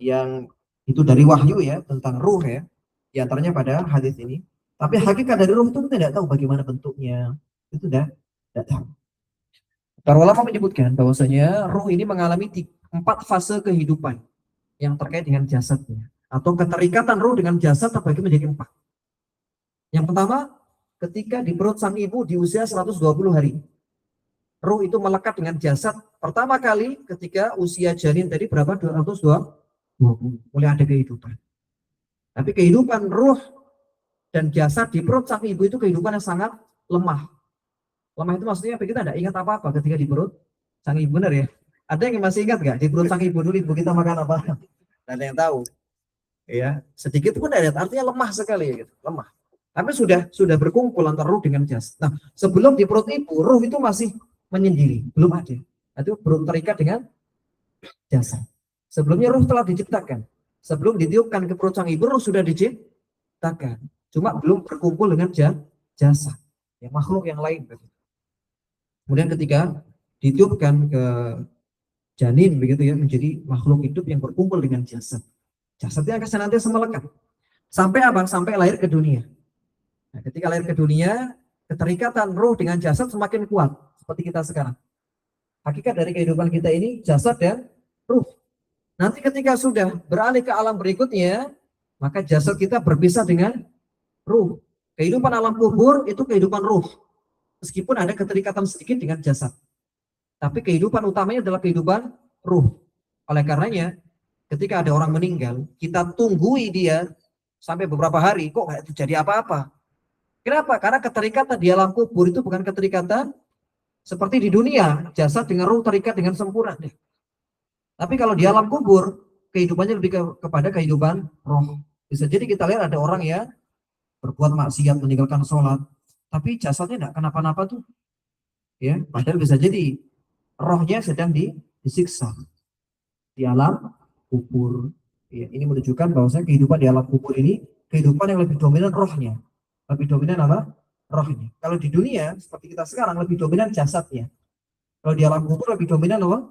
yang itu dari wahyu ya tentang ruh ya, di antaranya pada hadis ini. Tapi hakikat dari ruh itu kita tidak tahu bagaimana bentuknya. Itu tidak tahu. Para ulama menyebutkan bahwasanya ruh ini mengalami 4 fase kehidupan yang terkait dengan jasadnya. Atau keterikatan ruh dengan jasad terbagi menjadi 4. Yang pertama, ketika di perut sang ibu di usia 120 hari. Ruh itu melekat dengan jasad pertama kali ketika usia janin tadi berapa? 220. Mulai ada kehidupan. Tapi kehidupan ruh dan jasad di perut sang ibu itu kehidupan yang sangat lemah. Lemah itu maksudnya kita tidak ingat apa-apa ketika di perut sang ibu, benar ya? Ada yang masih ingat nggak di perut sang ibu dulu ibu kita makan apa? Tidak ada yang tahu. Ya, sedikit pun ada. Artinya lemah sekali gitu, lemah. Tapi sudah berkumpul antara ruh dengan jasad. Nah, sebelum di perut ibu, ruh itu masih menyendiri, belum ada. Itu belum terikat dengan jasad. Sebelumnya ruh telah diciptakan. Sebelum ditiupkan ke perut sang ibu, ruh sudah diciptakan. Cuma belum berkumpul dengan jasad. Ya, makhluk yang lain. Kemudian ketika ditiupkan ke janin begitu ya, menjadi makhluk hidup yang berkumpul dengan jasad. Jasadnya akan senantiasa melekat. Sampai apa? Sampai lahir ke dunia. Nah, ketika lahir ke dunia, keterikatan ruh dengan jasad semakin kuat. Seperti kita sekarang. Hakikat dari kehidupan kita ini jasad dan ruh. Nanti ketika sudah beralih ke alam berikutnya, maka jasad kita berpisah dengan ruh. Kehidupan alam kubur itu kehidupan ruh. Meskipun ada keterikatan sedikit dengan jasad. Tapi kehidupan utamanya adalah kehidupan ruh. Oleh karenanya, ketika ada orang meninggal, kita tunggui dia sampai beberapa hari, kok nggak terjadi apa-apa. Kenapa? Karena keterikatan di alam kubur itu bukan keterikatan seperti di dunia, jasad dengan ruh terikat dengan sempurna. Tapi kalau di alam kubur, kehidupannya lebih kepada kehidupan roh. Bisa jadi kita lihat ada orang ya berbuat maksiat, meninggalkan sholat, tapi jasadnya tidak kenapa-napa tuh. Ya, padahal bisa jadi rohnya sedang disiksa di alam kubur. Ya, ini menunjukkan bahwasanya kehidupan di alam kubur ini kehidupan yang lebih dominan rohnya. Lebih dominan apa? Rohnya. Kalau di dunia seperti kita sekarang lebih dominan jasadnya. Kalau di alam kubur lebih dominan apa?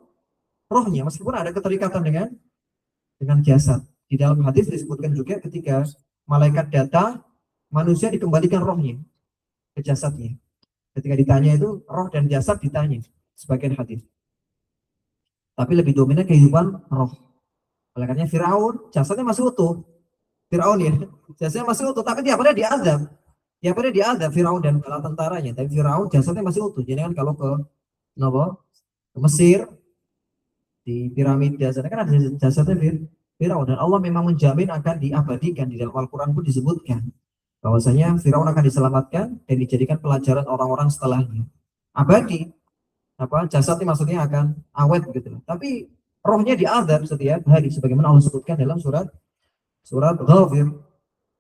Rohnya. Meskipun ada keterikatan dengan jasad. Di dalam hadis disebutkan juga ketika malaikat datang, manusia dikembalikan rohnya ke jasadnya. Ketika ditanya itu roh dan jasad ditanya sebagian hadis. Tapi lebih dominan kehidupan roh. Oleh karena Firaun jasadnya masih utuh. Firaun ya, jasadnya masih utuh, tapi tiap hari diazab. Tiap hari diazab Firaun dan bala tentaranya. Tapi Firaun jasadnya masih utuh. Jadi kan kalau ke Mesir di piramida sana kan ada jasadnya Firaun dan Allah memang menjamin akan diabadikan. Di dalam Al-Quran pun disebutkan bahwasanya Firaun akan diselamatkan dan dijadikan pelajaran orang-orang setelahnya. Abadi, jasadnya maksudnya akan awet gitu. Tapi rohnya diazab setiap hari sebagaimana Allah sebutkan dalam surat Ghafir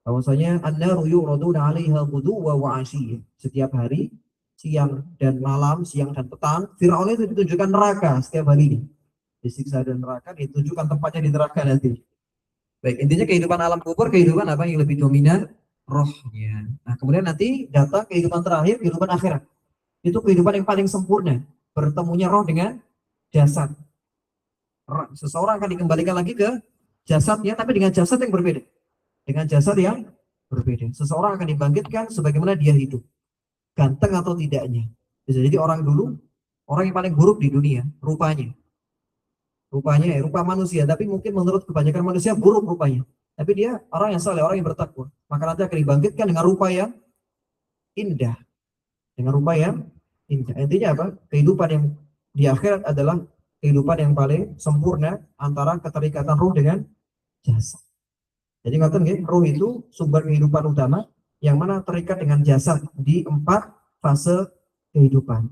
bahwasanya an-naru yu'raduna 'alaiha ghuduwwan wa 'ashiyya. Setiap hari, siang dan malam, siang dan petang, Firaun itu ditunjukkan neraka setiap hari. Disiksa dan neraka, ditunjukkan tempatnya di neraka nanti. Baik, intinya kehidupan alam kubur, kehidupan apa yang lebih dominan? Rohnya. Nah, kemudian nanti datang kehidupan terakhir, kehidupan akhirat. Itu kehidupan yang paling sempurna. Bertemunya roh dengan jasad. Seseorang akan dikembalikan lagi ke jasadnya, tapi dengan jasad yang berbeda. Dengan jasad yang berbeda. Seseorang akan dibangkitkan sebagaimana dia hidup, ganteng atau tidaknya. Bisa jadi orang dulu, orang yang paling buruk di dunia, rupanya rupa manusia, tapi mungkin menurut kebanyakan manusia buruk rupanya. Tapi dia orang yang saleh, orang yang bertakwa. Maka nanti akan dibangkitkan dengan rupa yang indah, dengan rupa yang indah. Intinya apa? Kehidupan yang di akhirat adalah kehidupan yang paling sempurna antara keterikatan ruh dengan jasad. Jadi ngatain nggih, ruh itu sumber kehidupan utama yang mana terikat dengan jasad di 4 fase kehidupan.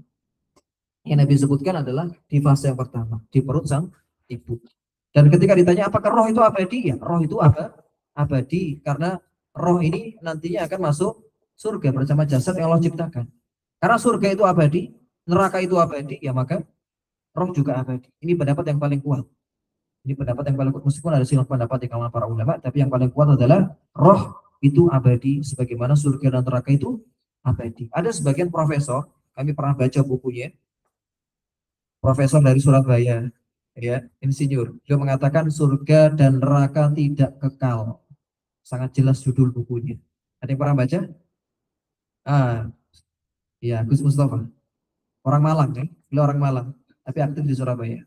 Yang Nabi sebutkan adalah di fase yang pertama, di perut sang ibu. Dan ketika ditanya apakah roh itu abadi, ya roh itu abadi karena roh ini nantinya akan masuk surga bersama jasad yang Allah ciptakan. Karena surga itu abadi, neraka itu abadi, ya maka roh juga abadi. Ini pendapat yang paling kuat. Ini pendapat yang paling kuat, meskipun ada silang pendapat di kalangan para ulama, tapi yang paling kuat adalah roh itu abadi, sebagaimana surga dan neraka itu abadi. Ada sebagian profesor, kami pernah baca bukunya, profesor dari Surabaya, ya, insinyur. Dia mengatakan surga dan neraka tidak kekal. Sangat jelas judul bukunya. Ada yang pernah baca? Ya, Gus Mustafa. Orang Malang, ya. Beliau orang Malang, tapi aktif di Surabaya.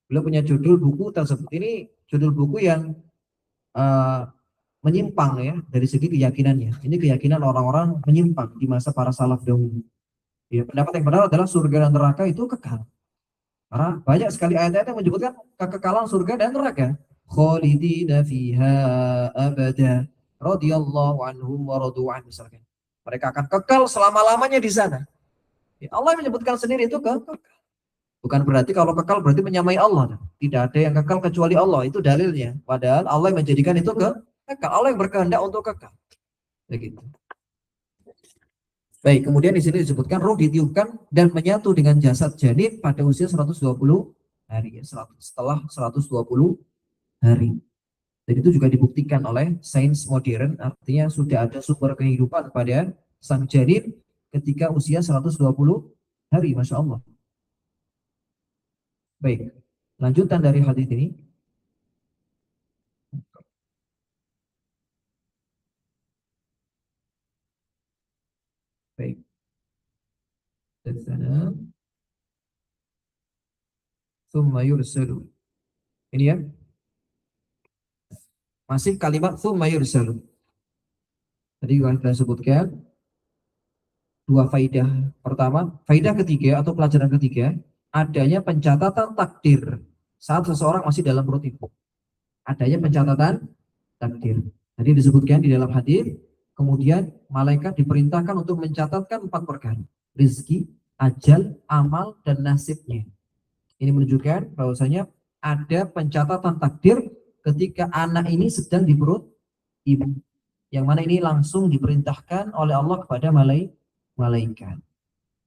Beliau punya judul buku tersebut. Ini judul buku yang menyimpang ya dari segi keyakinannya. Ini keyakinan orang-orang menyimpang di masa para salaf dahulu. Ya, pendapat yang benar adalah surga dan neraka itu kekal. Karena banyak sekali ayat-ayat yang menyebutkan kekekalan surga dan neraka. Khalidina fiha abada radhiyallahu anhum wa radu'an, misalkan. Mereka akan kekal selama-lamanya di sana. Ya, Allah menyebutkan sendiri itu kekal. Bukan berarti kalau kekal berarti menyamai Allah. Tidak ada yang kekal kecuali Allah. Itu dalilnya. Padahal Allah yang menjadikan itu kekal. Allah yang berkehendak untuk kekal. Begitu. Baik, kemudian di sini disebutkan roh ditiupkan dan menyatu dengan jasad janin pada usia 120 hari. Setelah 120 hari. Dan itu juga dibuktikan oleh sains modern. Artinya sudah ada sumber kehidupan pada sang janin ketika usia 120 hari. Masya Allah. Baik, lanjutan dari hadis ini. Baik. Dari sana. Tsumma yursalu. Ini ya. Masih kalimat tsumma yursalu. Tadi kita sebutkan dua faidah. Pertama, faidah ketiga atau pelajaran ketiga, adanya pencatatan takdir saat seseorang masih dalam perut ibu. Adanya pencatatan takdir. Tadi disebutkan di dalam hadis, kemudian malaikat diperintahkan untuk mencatatkan 4 perkara. Rizki, ajal, amal, dan nasibnya. Ini menunjukkan bahwasanya ada pencatatan takdir ketika anak ini sedang di perut ibu. Yang mana ini langsung diperintahkan oleh Allah kepada malaikat.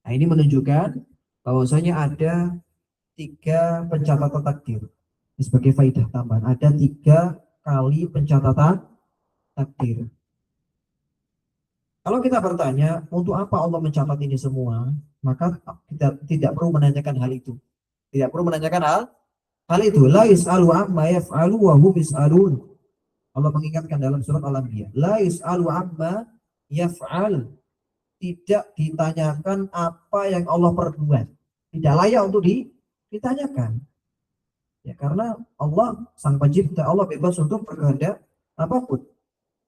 Nah, ini menunjukkan bahwasanya ada 3 pencatatan takdir. Sebagai faidah tambahan, ada 3 kali pencatatan takdir. Kalau kita bertanya, untuk apa Allah mencatat ini semua? Maka kita tidak perlu menanyakan hal itu. Tidak perlu menanyakan hal itu. La yus'alu amma yaf'alu wa hum yus'alun. Allah mengingatkan dalam surat Al-Anbiya. La yus'alu amma yaf'al. Tidak ditanyakan apa yang Allah perbuat. Tidak layak untuk ditanyakan. Ya, karena Allah sang pencipta, Allah bebas untuk berkehendak apapun.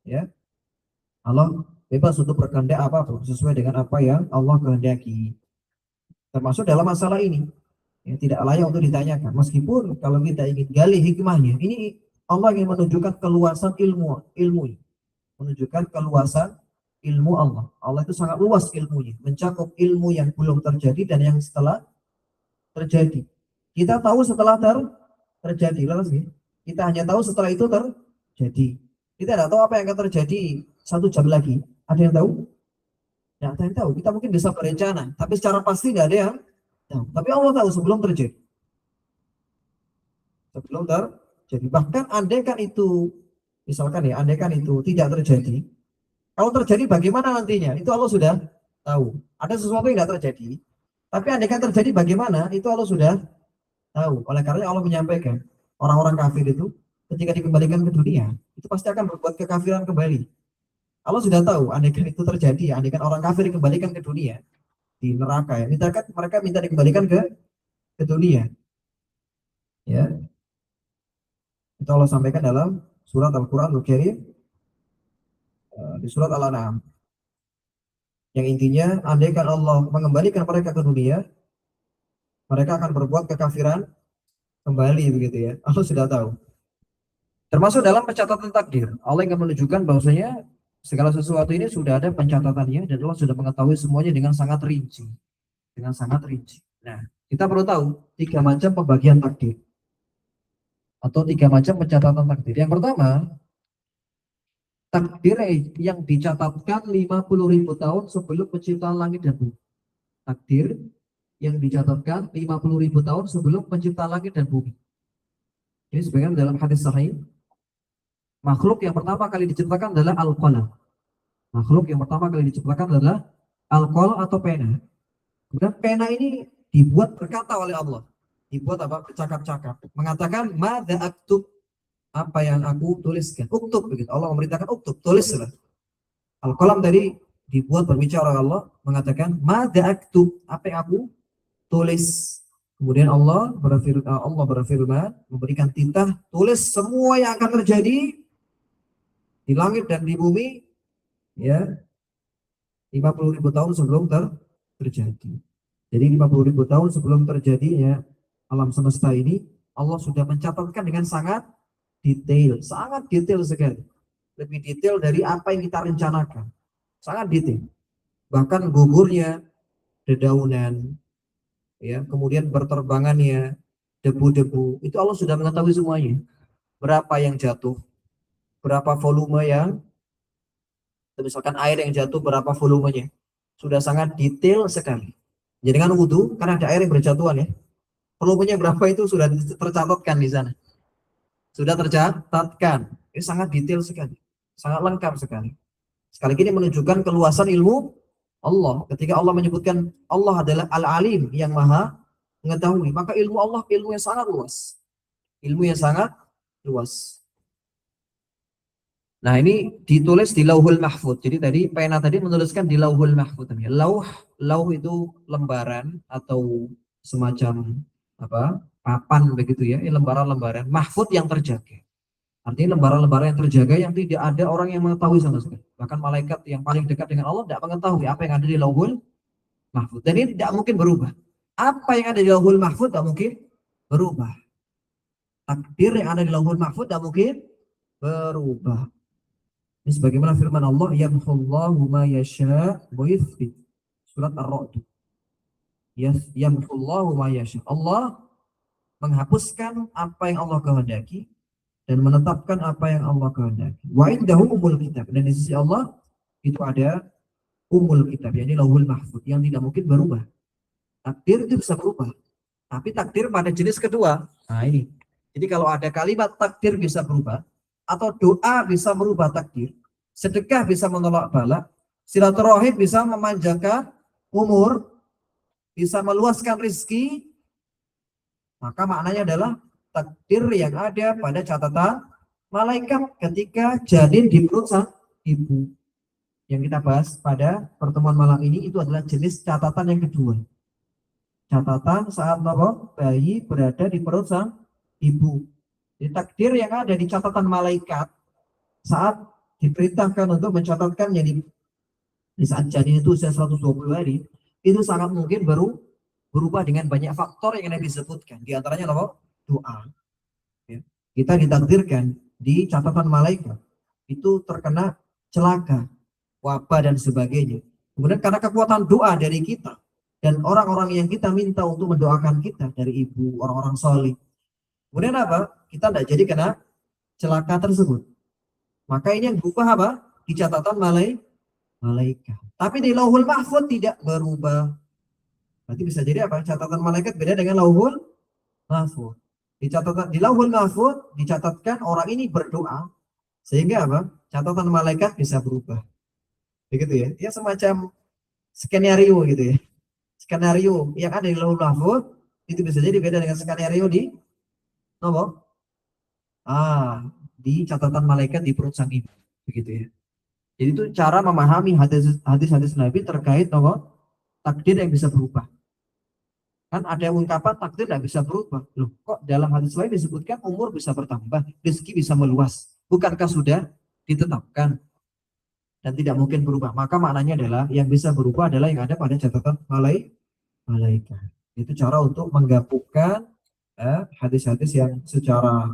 Ya. Allah bebas untuk berkehendak apapun sesuai dengan apa yang Allah kehendaki. Termasuk dalam masalah ini. Ya, tidak layak untuk ditanyakan. Meskipun kalau kita ingin gali hikmahnya, ini Allah ingin menunjukkan keluasan ilmu, menunjukkan keluasan ilmu Allah. Allah itu sangat luas ilmunya, mencakup ilmu yang belum terjadi dan yang setelah terjadi. Kita tahu setelah terjadi, kita hanya tahu setelah itu terjadi. Kita tidak tahu apa yang akan terjadi 1 jam lagi. Ada yang tahu? Tidak ada yang tahu. Kita mungkin bisa berencana, tapi secara pasti tidak ada yang tahu. Tapi Allah tahu sebelum terjadi. Sebelum terjadi. Bahkan andaikan itu, misalkan ya, andaikan itu tidak terjadi. Kalau terjadi bagaimana nantinya? Itu Allah sudah tahu. Ada sesuatu yang tidak terjadi. Tapi andaikan terjadi bagaimana? Itu Allah sudah tahu. Oleh karena Allah menyampaikan, orang-orang kafir itu ketika dikembalikan ke dunia, itu pasti akan berbuat kekafiran kembali. Allah sudah tahu, andaikan itu terjadi, andaikan orang kafir dikembalikan ke dunia di neraka ya, mereka minta dikembalikan ke dunia, ya. Itu Allah sampaikan dalam surat Al-Qur'anul Karim, di surat Al-An'am. Yang intinya, andaikan Allah mengembalikan mereka ke dunia, mereka akan berbuat kekafiran kembali begitu ya. Allah sudah tahu. Termasuk dalam pencatatan takdir. Allah ingin menunjukkan bahwasanya segala sesuatu ini sudah ada pencatatannya dan Allah sudah mengetahui semuanya dengan sangat rinci. Dengan sangat rinci. Nah, kita perlu tahu 3 macam pembagian takdir. Atau 3 macam pencatatan takdir. Yang pertama, takdir yang dicatatkan 50.000 tahun sebelum penciptaan langit dan bumi. Takdir yang dicatatkan 50.000 tahun sebelum penciptaan langit dan bumi. Ini sebagian dalam hadis sahih. Makhluk yang pertama kali diciptakan adalah al-qalam. Makhluk yang pertama kali diciptakan adalah al-qalam atau pena. Kemudian pena ini dibuat berkata oleh Allah. Dibuat apa? Bercakap-cakap. Mengatakan, madza aktub, apa yang aku tuliskan. Uktub begitu. Allah memerintahkan uktub, tulislah. Al-qalam tadi dibuat berbicara oleh Allah, mengatakan, madza aktub, apa yang aku tulis. Kemudian Allah berfirman, memberikan tinta, tulis semua yang akan terjadi di langit dan di bumi, ya, 50.000 tahun sebelum terjadi. Jadi 50.000 tahun sebelum terjadinya alam semesta ini, Allah sudah mencatatkan dengan sangat detail sekali. Lebih detail dari apa yang kita rencanakan. Sangat detail. Bahkan gugurnya, dedaunan, ya, kemudian berterbangannya, debu-debu, itu Allah sudah mengetahui semuanya. Berapa yang jatuh, berapa volume yang, misalkan air yang jatuh berapa volumenya, sudah sangat detail sekali. Jadi dengan wudhu, karena ada air yang berjatuhan ya, volumenya berapa itu sudah tercatatkan di sana. Sudah tercatatkan. Ini sangat detail sekali, sangat lengkap sekali. Sekali lagi ini menunjukkan keluasan ilmu Allah. Ketika Allah menyebutkan Allah adalah Al-Alim, yang maha mengetahui, maka ilmu Allah ilmu yang sangat luas. Ilmu yang sangat luas. Nah, ini ditulis di Lauhul Mahfuz. Jadi tadi pena tadi menuliskan di Lauhul Mahfuz. Lauh itu lembaran atau semacam apa? Papan begitu ya, lembaran-lembaran. Mahfuz yang terjaga. Artinya lembaran-lembaran yang terjaga yang tidak ada orang yang mengetahui sama sekali. Bahkan malaikat yang paling dekat dengan Allah tidak mengetahui apa yang ada di Lauhul Mahfuz. Dan ini tidak mungkin berubah. Apa yang ada di Lauhul Mahfuz tidak mungkin berubah. Takdir yang ada di Lauhul Mahfuz tidak mungkin berubah. Ini sebagaimana firman Allah, yamhullahu ma yasha' wa yuthbit. Surat Ar-Ra'd. Yamhullahu ma yasha'. Allah menghapuskan apa yang Allah kehendaki dan menetapkan apa yang Allah kehendaki. Wa indahu umul kitab. Dan di sisi Allah itu ada umul kitab, yakni Lauhul Mahfuz, yang tidak mungkin berubah. Takdir itu bisa berubah. Tapi takdir pada jenis kedua. Nah ini. Jadi kalau ada kalimat takdir bisa berubah, atau doa bisa merubah takdir, sedekah bisa menolak bala, silaturahim bisa memanjangkan umur, bisa meluaskan rizki, maka maknanya adalah takdir yang ada pada catatan malaikat ketika janin di perut sang ibu. Yang kita bahas pada pertemuan malam ini itu adalah jenis catatan yang kedua. Catatan saat bayi berada di perut sang ibu. Jadi takdir yang ada di catatan malaikat saat diperintahkan untuk mencatatkan jadi di saat janin itu usia 120 hari, itu sangat mungkin berubah dengan banyak faktor yang ada disebutkan. Di antaranya apa? Doa. Ya. Kita ditakdirkan di catatan malaikat itu terkena celaka, wabah dan sebagainya. Kemudian karena kekuatan doa dari kita dan orang-orang yang kita minta untuk mendoakan kita dari ibu, orang-orang soleh. Kemudian apa? Kita tidak jadi kena celaka tersebut. Maka ini yang berubah apa? Di catatan malaikat. Tapi di Lauhul Mahfuz tidak berubah. Berarti bisa jadi apa? Catatan malaikat beda dengan Lauhul Mahfuz. Di Lauhul Mahfuz dicatatkan orang ini berdoa, sehingga apa? Catatan malaikat bisa berubah. Begitu ya. Ya semacam skenario gitu ya. Skenario yang ada di Lauhul Mahfuz itu bisa jadi beda dengan skenario di di catatan malaikat di perut sang ibu, begitu ya. Jadi itu cara memahami hadis-hadis Nabi terkait bahwa takdir yang bisa berubah. Kan ada yang ungkapan takdir tidak bisa berubah. Loh, kok dalam hadis lain disebutkan umur bisa bertambah, rezeki bisa meluas. Bukankah sudah ditetapkan dan tidak mungkin berubah? Maka maknanya adalah yang bisa berubah adalah yang ada pada catatan malaikat. Itu cara untuk menggabungkan hadis-hadis yang secara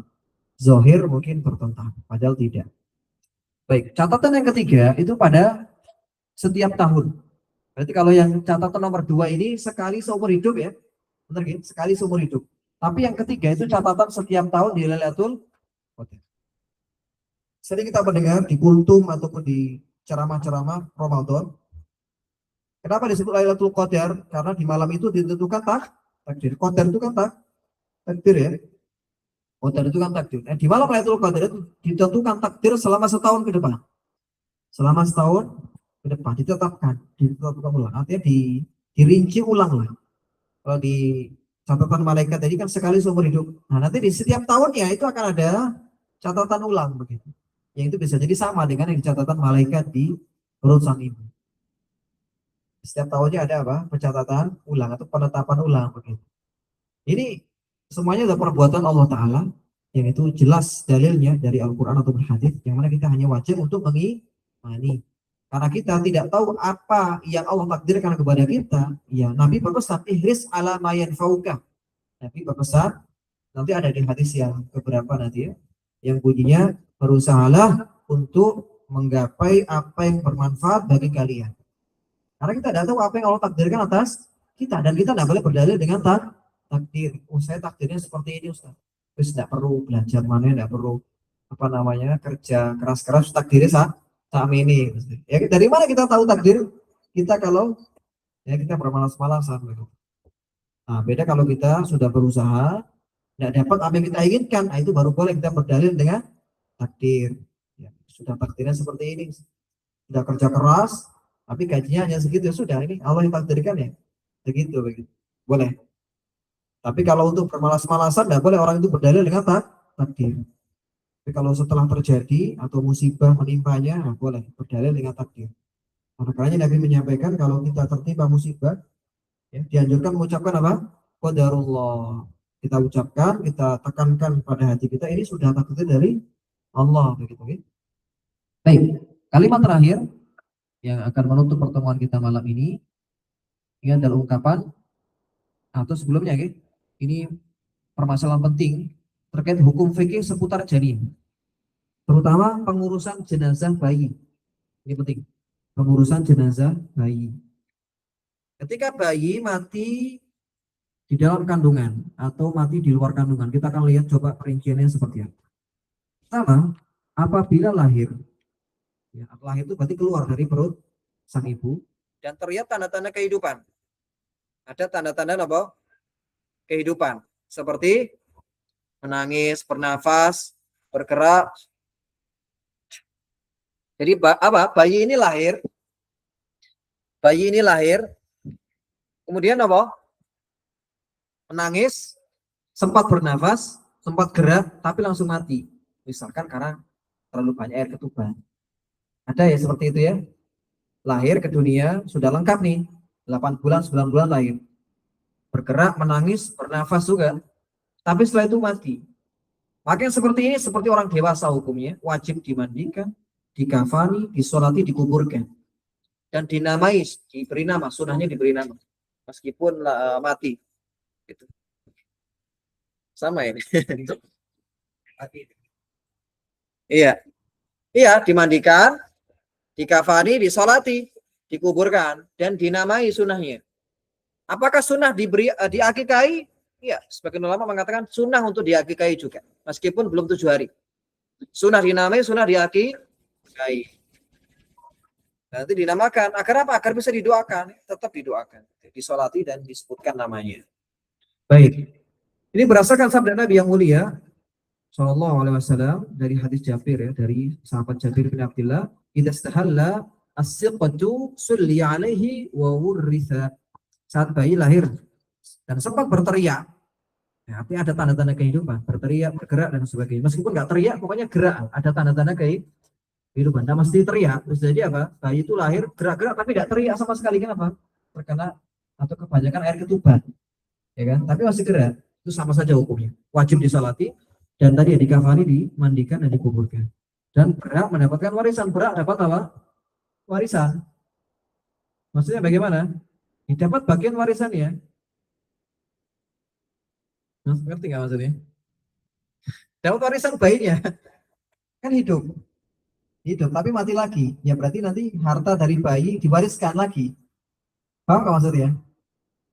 zahir mungkin bertentangan, padahal tidak. Baik, catatan yang ketiga itu pada setiap tahun. Berarti kalau yang catatan nomor 2 ini sekali seumur hidup ya, benar gitu? Sekali seumur hidup. Tapi yang ketiga itu catatan setiap tahun di Lailatul Qadar. Sering kita mendengar di kultum ataupun di ceramah-ceramah Ramadan. Kenapa disebut Lailatul Qadar? Karena di malam itu ditentukan takdir. Qadar itu kan takdir ya. Qadar itu kan takdir. Di malam Lailatul Qadar itu ditentukan takdir selama setahun ke depan. Selama setahun ke depan ditetapkan ulang. Artinya dirinci ulang lah. Kalau di catatan malaikat tadi kan sekali seumur hidup. Nah, nanti di setiap tahunnya itu akan ada catatan ulang begitu. Yang itu bisa jadi sama dengan yang catatan malaikat di perut sang ibu. Setiap tahunnya ada apa? Pencatatan ulang atau penetapan ulang begitu. Ini semuanya adalah perbuatan Allah Ta'ala yang itu jelas dalilnya dari Al-Quran atau hadis, yang mana kita hanya wajib untuk mengimani. Karena kita tidak tahu apa yang Allah takdirkan kepada kita. Ya, Nabi berpesan ihris ala mayan fauka. Nabi berpesan, nanti ada di hadis yang keberapa nanti ya, yang bunyinya berusahalah untuk menggapai apa yang bermanfaat bagi kalian. Karena kita tidak tahu apa yang Allah takdirkan atas kita, dan kita tidak boleh berdalil dengan takdir. Oh, saya takdirnya seperti ini, Ustaz. Terus tidak perlu belajar mana, tidak perlu apa namanya kerja keras-keras takdirnya ini. Ya, dari mana kita tahu takdir kita kalau ya kita bermalas-malasan gitu. Nah, beda kalau kita sudah berusaha tidak dapat apa yang kita inginkan, nah itu baru boleh kita berdalil dengan takdir. Ya, sudah takdirnya seperti ini, sudah kerja keras, tapi gajinya hanya segitu, sudah ini Allah yang takdirkan ya, begitu. Boleh. Tapi kalau untuk bermalas-malasan tidak boleh orang itu berdalil dengan takdir. Tapi kalau setelah terjadi atau musibah menimpanya, nah boleh berdalil dengan takdir. Makanya Nabi menyampaikan kalau kita tertimpa musibah, ya, dianjurkan mengucapkan apa? Qadarullah. Kita ucapkan, kita tekankan pada hati kita, ini sudah takdir dari Allah. Begitu, ya. Baik, kalimat terakhir yang akan menutup pertemuan kita malam ini adalah ungkapan atau sebelumnya, ya, ini permasalahan penting terkait hukum fikih seputar janin, terutama pengurusan jenazah bayi. Ini penting, pengurusan jenazah bayi. Ketika bayi mati di dalam kandungan atau mati di luar kandungan, kita akan lihat coba perinciannya seperti apa. Pertama, apabila lahir, ya, lahir itu berarti keluar dari perut sang ibu dan terlihat tanda-tanda kehidupan. Ada tanda-tanda apa? Kehidupan, seperti menangis, bernafas, bergerak. Jadi apa? Bayi ini lahir, kemudian apa? Menangis, sempat bernafas, sempat gerak, tapi langsung mati. Misalkan karena terlalu banyak air ketuban. Ada ya seperti itu ya. Lahir ke dunia sudah lengkap nih, 8 bulan, 9 bulan lahir. Bergerak, menangis, bernafas juga. Tapi setelah itu mati. Maka yang seperti ini seperti orang dewasa hukumnya, wajib dimandikan, dikafani, disolati, dikuburkan. Dan dinamai, diberi nama, sunahnya diberi nama. Meskipun mati. Gitu. Sama ini. Iya. Iya, dimandikan, dikafani, disolati, dikuburkan, dan dinamai sunahnya. Apakah sunnah diakikahi? Ya, sebagian ulama mengatakan sunnah untuk diakikahi juga, meskipun belum 7 hari. Sunnah dinamai, sunnah diakikahi. Nanti dinamakan, agar apa? Agar bisa didoakan, tetap didoakan, disolati dan disebutkan namanya. Baik, ini berdasarkan sabda Nabi yang mulia Shallallahu Alaihi Wasallam dari hadis Jabir ya, dari sahabat Jabir bin Abdullah, idza istahalla as-siqatu sulli alaihi wa wurritha. Saat bayi lahir dan sempat berteriak, ya, artinya ada tanda-tanda kehidupan, berteriak, bergerak dan sebagainya. Meskipun nggak teriak, pokoknya gerak, ada tanda-tanda kehidupan. kehidupan. Nah, mesti teriak. Bisa jadi apa? Bayi itu lahir gerak-gerak tapi tidak teriak sama sekali. Kenapa? Terkena atau kebanyakan air ketuban, ya kan? Tapi masih gerak. Itu sama saja hukumnya. Wajib disolati dan tadi ya dikafani, dimandikan dan dikuburkan. Dan berhak mendapatkan warisan. Berhak dapat apa? Warisan. Maksudnya bagaimana? Dapat bagian warisannya. Mas, ngerti nggak maksudnya? Dapat warisan bayinya kan hidup, hidup tapi mati lagi. Ya berarti nanti harta dari bayi diwariskan lagi. Paham nggak maksudnya?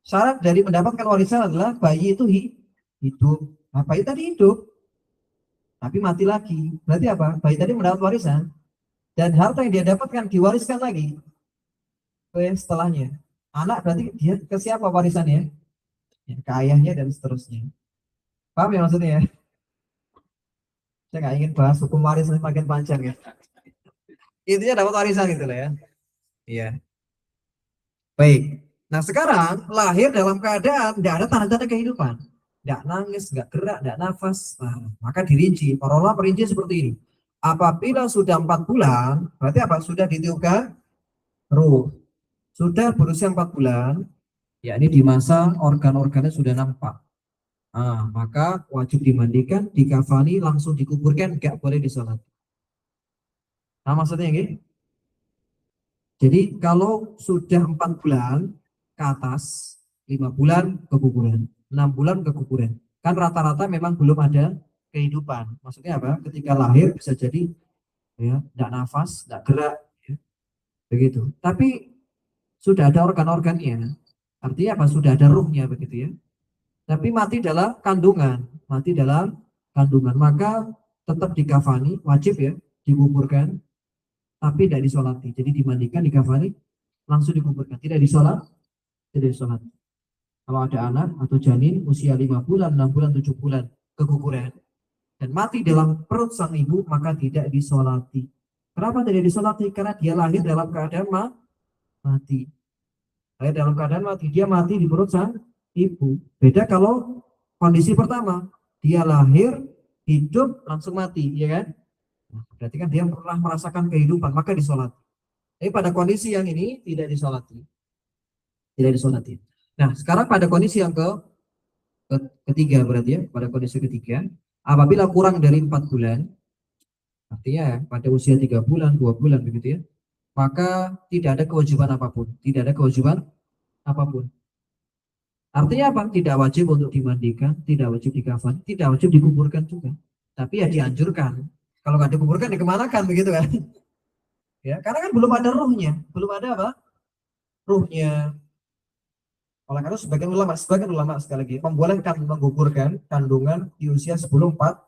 Syarat dari mendapatkan warisan adalah bayi itu hidup. Nah, bayi tadi hidup, tapi mati lagi. Berarti apa? Bayi tadi mendapat warisan dan harta yang dia dapatkan diwariskan lagi setelahnya. Anak berarti dia ke siapa warisannya? Ya, ke ayahnya dan seterusnya. Paham ya maksudnya ya? Saya nggak ingin bahas hukum waris makin panjang ya. Intinya dapat warisan gitu lah ya. Iya. Baik. Nah sekarang lahir dalam keadaan tidak ada tanda-tanda kehidupan. Tidak nangis, nggak gerak, tidak nafas. Nah, maka dirinci. Para ulama perinci seperti ini. Apabila sudah 4 bulan, berarti apa? Sudah ditiupkan ruh. Sudah berusia 4 bulan, yakni di masa organ-organnya sudah nampak. Nah, maka wajib dimandikan, dikafani, langsung dikuburkan, nggak boleh disolat. Nah maksudnya gini. Jadi kalau sudah 4 bulan ke atas, 5 bulan kekuburan, 6 bulan kekuburan. Kan rata-rata memang belum ada kehidupan. Maksudnya apa? Ketika lahir bisa jadi ya, tidak nafas, tidak gerak, ya, begitu. Tapi sudah ada organ-organnya. Artinya apa? Sudah ada ruhnya begitu ya. Tapi mati dalam kandungan, mati dalam kandungan. Maka tetap dikafani, wajib ya, dikuburkan, tapi tidak disolati. Jadi dimandikan, dikafani, langsung dikuburkan. Tidak disolat, tidak disolat. Kalau ada anak atau janin usia 5 bulan, 6 bulan, 7 bulan keguguran dan mati dalam perut sang ibu, maka tidak disolati. Kenapa tidak disolati? Karena dia lahir dalam keadaan mati. Lahir dalam keadaan mati, dia mati di perut sang ibu. Beda kalau kondisi pertama, dia lahir, hidup, langsung mati, ya kan? Berarti kan dia pernah merasakan kehidupan, maka disolati. Tapi pada kondisi yang ini tidak disolati. Tidak disolati. Nah, sekarang pada kondisi yang ketiga berarti ya, pada kondisi ketiga, apabila kurang dari 4 bulan, artinya pada usia 3 bulan, 2 bulan begitu ya, maka tidak ada kewajiban apapun. Tidak ada kewajiban apapun. Artinya apa? Tidak wajib untuk dimandikan, tidak wajib dikafan, tidak wajib dikuburkan juga. Tapi ya dianjurkan. Kalau nggak dikuburkan, dikemanakan begitu kan? Ya, karena kan belum ada ruhnya, belum ada apa? Ruhnya. Oleh karena sebagian ulama sekali lagi membolehkan menggugurkan kandungan di usia sebelum 4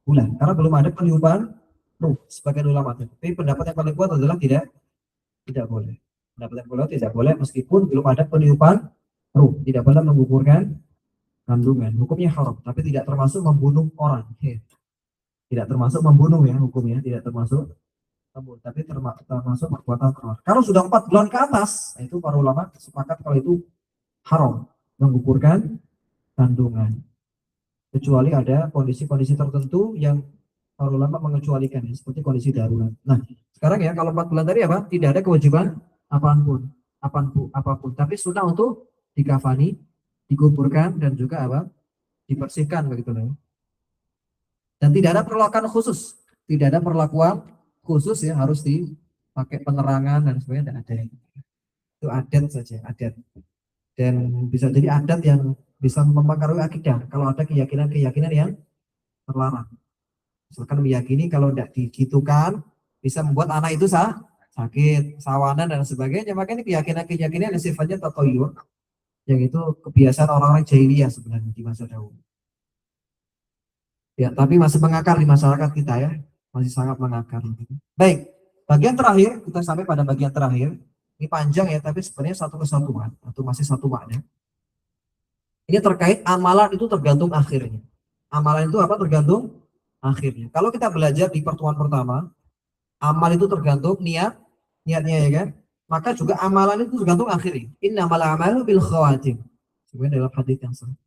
bulan, karena belum ada peniupan ruh. Sebagian ulama, tapi pendapat yang paling kuat adalah tidak boleh. Pendapat yang kuat tidak boleh meskipun belum ada peniupan ruh, tidak boleh menggugurkan kandungan. Hukumnya haram, tapi tidak termasuk membunuh orang. Tidak termasuk membunuh ya hukumnya, tidak termasuk membunuh, tapi termasuk perbuatan teror. Kalau sudah 4 bulan ke atas, itu para ulama sepakat kalau itu haram menggugurkan kandungan, kecuali ada kondisi-kondisi tertentu yang para ulama mengecualikan, ya, seperti kondisi darurat. Nah, sekarang ya kalau 4 bulan tadi apa? Tidak ada kewajiban apapun, tapi sunnah untuk dikafani, dikuburkan dan juga apa? Dibersihkan begitu loh. Dan tidak ada perlakuan khusus, tidak ada perlakuan khusus ya harus dipakai penerangan dan sebagainya, tidak ada. Itu adat saja, adat. Dan bisa jadi adat yang bisa mempengaruhi akidah kalau ada keyakinan-keyakinan yang terlarang. Misalkan meyakini kalau tidak digitukan bisa membuat anak itu sakit, sawanan dan sebagainya. Makanya keyakinan-keyakinan yang sifatnya tatoyur, yang itu kebiasaan orang-orang jahiliyah sebenarnya di masa dahulu. Ya, tapi masih mengakar di masyarakat kita ya, masih sangat mengakar. Baik, bagian terakhir kita sampai pada bagian terakhir. Ini panjang ya, tapi sebenarnya satu kesatuan atau masih satu makna. Ini terkait amalan itu tergantung akhirnya. Amalan itu apa? Tergantung akhirnya. Kalau kita belajar di pertemuan pertama, amal itu tergantung niatnya ya kan. Maka juga amalan itu tergantung akhirnya. Innamal a'malu bil khawatim. Sebenarnya dalam hadits yang sama.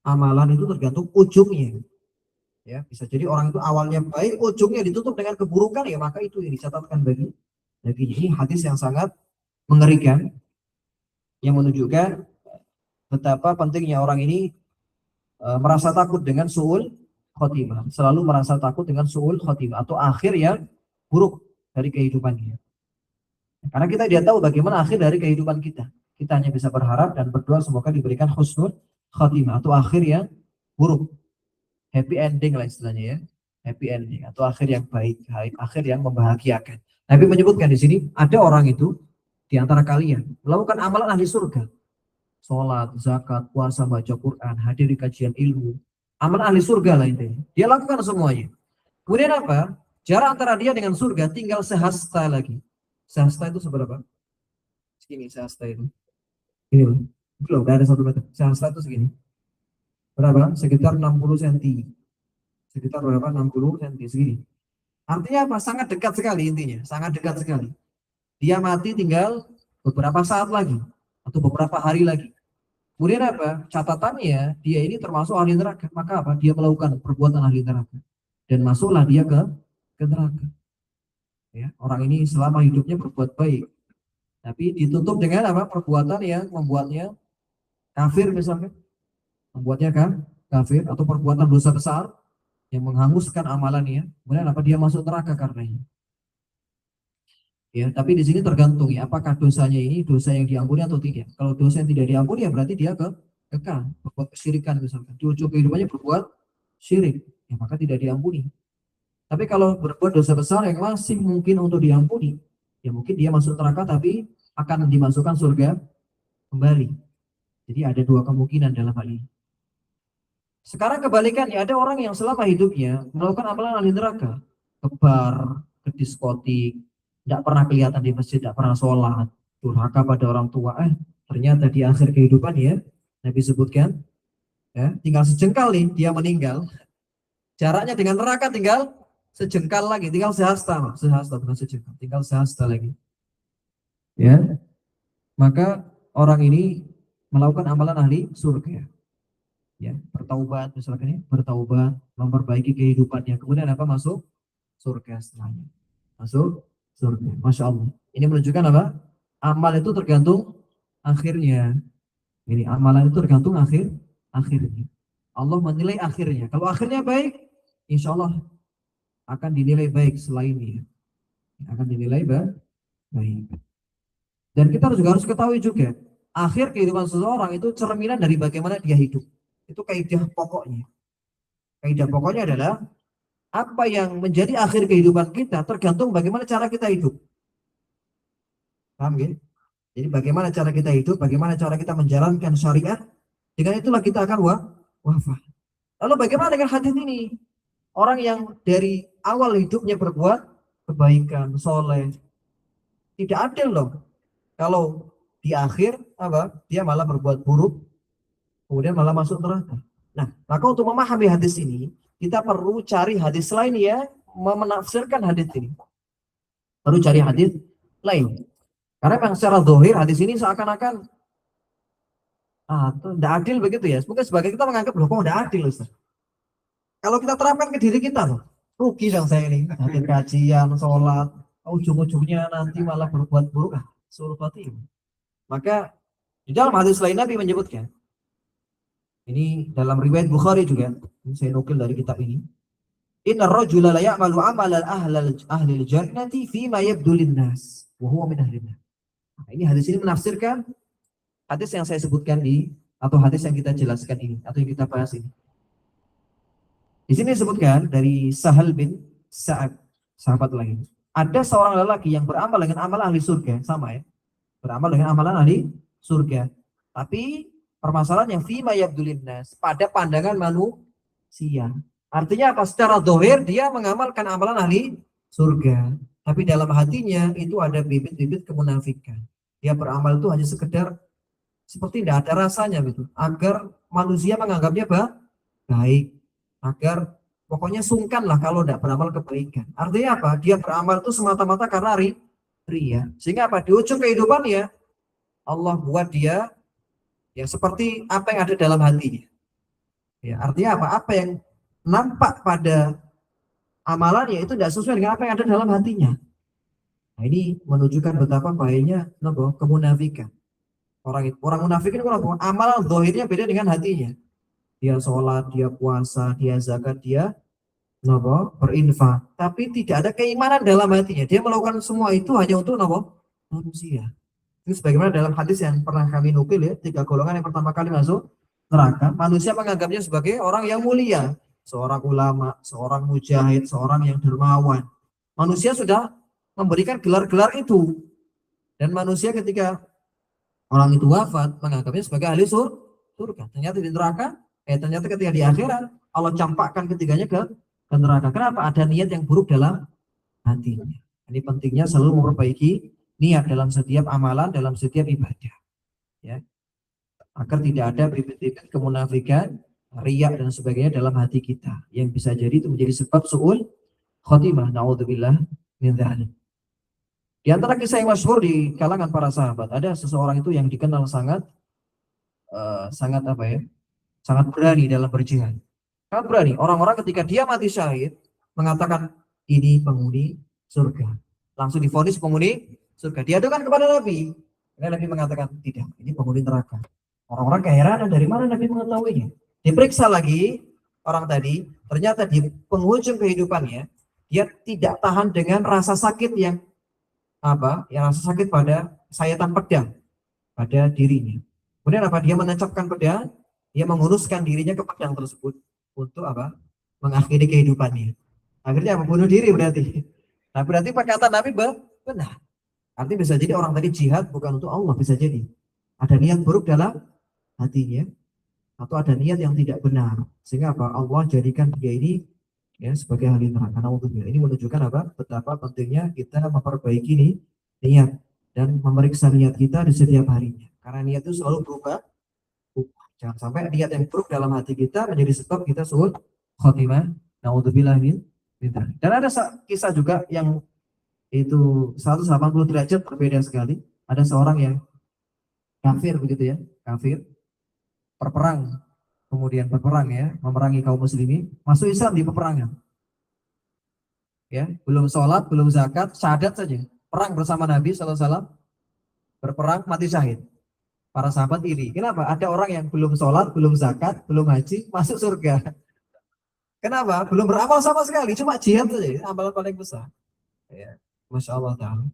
Amalan itu tergantung ujungnya. Ya, bisa jadi orang itu awalnya baik, ujungnya ditutup dengan keburukan, ya maka itu yang dicatatkan bagi ini hadis yang sangat mengerikan yang menunjukkan betapa pentingnya orang ini merasa takut dengan su'ul khotimah, selalu merasa takut dengan su'ul khotimah atau akhir yang buruk dari kehidupannya. Karena kita tidak tahu bagaimana akhir dari kehidupan kita. Kita hanya bisa berharap dan berdoa semoga diberikan husnul khotimah atau akhir yang buruk, happy ending lah istilahnya ya, happy ending atau akhir yang baik, akhir yang membahagiakan. Nabi menyebutkan di sini ada orang itu di antara kalian melakukan amalan ahli surga, sholat, zakat, puasa, baca Quran, hadir di kajian ilmu, amalan ahli surga lah intinya. Dia lakukan semuanya. Kemudian apa? Jarak antara dia dengan surga tinggal sehasta lagi. Sehasta itu seberapa? Segini sehasta itu. Ini loh. Belum, ada 1 meter. Sehasta itu segini. Berapa? Sekitar 60 cm. Sekitar berapa? 60 cm segini. Artinya apa? Sangat dekat sekali intinya. Sangat dekat sekali. Dia mati tinggal beberapa saat lagi. Atau beberapa hari lagi. Kemudian apa? Catatannya dia ini termasuk ahli neraka. Maka apa? Dia melakukan perbuatan ahli neraka. Dan masuklah dia ke neraka. Ya, orang ini selama hidupnya berbuat baik, tapi ditutup dengan apa? Perbuatan yang membuatnya kafir misalnya, membuatnya kafir atau perbuatan dosa besar yang menghanguskan amalannya. Kemudian apa? Dia masuk neraka karenanya. Ya, tapi di sini tergantung ya, apakah dosanya ini dosa yang diampuni atau tidak. Kalau dosa yang tidak diampuni ya berarti dia kekal berbuat kesyirikan misalkan. Di ujung kehidupannya berbuat syirik, ya maka tidak diampuni. Tapi kalau berbuat dosa besar yang masih mungkin untuk diampuni, ya mungkin dia masuk neraka tapi akan dimasukkan surga kembali. Jadi ada 2 kemungkinan dalam hal ini. Sekarang kebalikannya, ada orang yang selama hidupnya melakukan amalan ahli neraka, ke bar, ke diskotik, tidak pernah kelihatan di masjid, tidak pernah sholat, durhaka pada orang tua. Ternyata di akhir kehidupan ya, Nabi sebutkan, ya, tinggal sejengkal nih dia meninggal. Jaraknya dengan neraka tinggal sejengkal lagi, tinggal sehasta, bukan sejengkal, tinggal sehasta lagi. Ya, maka orang ini melakukan amalan ahli surga. Ya, bertaubat misalkan ya, bertaubat, memperbaiki kehidupannya, kemudian apa? Masuk surga setelahnya. Masuk surga. Masya Allah. Ini menunjukkan apa? Amal itu tergantung akhirnya. Ini amalan itu tergantung akhirnya. Allah menilai akhirnya. Kalau akhirnya baik, insya Allah akan dinilai baik selainnya. Akan dinilai baik. Dan kita juga harus ketahui juga, akhir kehidupan seseorang itu cerminan dari bagaimana dia hidup. Itu kaidah pokoknya. Kaidah pokoknya adalah apa yang menjadi akhir kehidupan kita tergantung bagaimana cara kita hidup. Paham ya? Jadi bagaimana cara kita hidup, bagaimana cara kita menjalankan syariat, dengan itulah kita akan wafat. Lalu bagaimana dengan hadis ini? Orang yang dari awal hidupnya berbuat kebaikan, soleh, tidak adil loh. Kalau di akhir apa? Dia malah berbuat buruk, kemudian malah masuk neraka. Nah, maka untuk memahami hadis ini, kita perlu cari hadis lain ya, menafsirkan hadis ini. Perlu cari hadis lain. Karena memang secara zahir hadis ini seakan-akan tidak adil begitu ya. Mungkin sebagai kita menganggap loh kok tidak adil Ustaz. Kalau kita terapkan ke diri kita loh, rugi dong saya ini. Hadir kajian, sholat, ujung-ujungnya nanti malah berbuat buruk. Suruh khotimah. Maka di dalam hadis lain Nabi menyebutkan, ini dalam riwayat Bukhari juga, ini saya nukil dari kitab ini. Inna rajula la ya'malu amalan ahli jannati fima yabdu linnas wa huwa min ahli nar. Nah, ini hadis ini menafsirkan hadis yang saya sebutkan atau hadis yang kita jelaskan ini atau yang kita bahas ini. Di sini disebutkan dari Sahal bin Sa'ad, sahabat lain. Ada seorang lelaki yang beramal dengan amalan ahli surga, sama ya. Beramal dengan amalan ahli surga. Tapi permasalahan yang fima yabdulin nas, pada pandangan manusia. Artinya apa? Secara dohir dia mengamalkan amalan ahli surga. Tapi dalam hatinya itu ada bibit-bibit kemunafikan. Dia beramal itu hanya sekedar seperti tidak ada rasanya gitu. Agar manusia menganggapnya baik. Agar pokoknya sungkan lah kalau tidak beramal kebaikan. Artinya apa? Dia beramal itu semata-mata karena ria. Sehingga apa? Di ujung kehidupannya Allah buat dia ya seperti apa yang ada dalam hatinya. Ya, artinya apa? Apa yang nampak pada amalannya itu tidak sesuai dengan apa yang ada dalam hatinya. Nah, ini menunjukkan betapa bahayanya kemunafikan. Orang munafik ini orang amal zahirnya beda dengan hatinya. Dia sholat, dia puasa, dia zakat, dia berinfak, tapi tidak ada keimanan dalam hatinya. Dia melakukan semua itu hanya untuk manusia. Ini sebagaimana dalam hadis yang pernah kami nukil ya, 3 golongan yang pertama kali masuk neraka, manusia menganggapnya sebagai orang yang mulia, seorang ulama, seorang mujahid, seorang yang dermawan. Manusia sudah memberikan gelar-gelar itu, dan manusia ketika orang itu wafat menganggapnya sebagai ahli surga. Ternyata di neraka, ternyata ketika di akhirat Allah campakkan ketiganya ke neraka. Kenapa? Ada niat yang buruk dalam hatinya. Ini pentingnya selalu memperbaiki niat dalam setiap amalan, dalam setiap ibadah. Ya, agar tidak ada bibit-bibit kemunafikan, riya dan sebagainya dalam hati kita yang bisa jadi itu menjadi sebab su'ul khotimah. Naudzubillah min dzalik. Di antara kisah yang masyhur di kalangan para sahabat, ada seseorang itu yang dikenal sangat sangat apa ya? Sangat berani dalam berjihad. Sangat berani. Orang-orang ketika dia mati syahid mengatakan ini penghuni surga. Langsung divonis penghuni surga. Diadukan kepada Nabi. Dan Nabi mengatakan tidak, ini penghuni neraka. Orang-orang keheranan dari mana Nabi mengetahuinya. Diperiksa lagi orang tadi, ternyata di penghujung kehidupannya dia tidak tahan dengan rasa sakit yang rasa sakit pada sayatan pedang pada dirinya. Kemudian dia menancapkan pedang, dia menguruskan dirinya ke pedang tersebut untuk mengakhiri kehidupannya. Akhirnya bunuh diri berarti. Nah, berarti perkataan Nabi benar. Artinya bisa jadi orang tadi jihad bukan untuk Allah, bisa jadi ada niat buruk dalam hatinya atau ada niat yang tidak benar, sehingga Allah jadikan dia ini ya sebagai ahli neraka. Ini menunjukkan betapa pentingnya kita memperbaiki niat dan memeriksa niat kita di setiap harinya, karena niat itu selalu berubah. Jangan sampai niat yang buruk dalam hati kita menjadi sebab kita su'ul khotimah. Naudzubillah min dzalik. Dan ada kisah juga yang itu 180 derajat berbeda sekali. Ada seorang yang kafir begitu ya, kafir berperang, kemudian berperang ya, memerangi kaum muslimin, masuk Islam di peperangan. Ya, belum sholat, belum zakat, syahadat saja. Perang bersama Nabi SAW, berperang mati syahid. Para sahabat iri. Kenapa? Ada orang yang belum sholat, belum zakat, belum haji, masuk surga. Kenapa? Belum beramal sama sekali, cuma jihad saja, amalan paling besar. Ya, Masya Allah Ta'ala.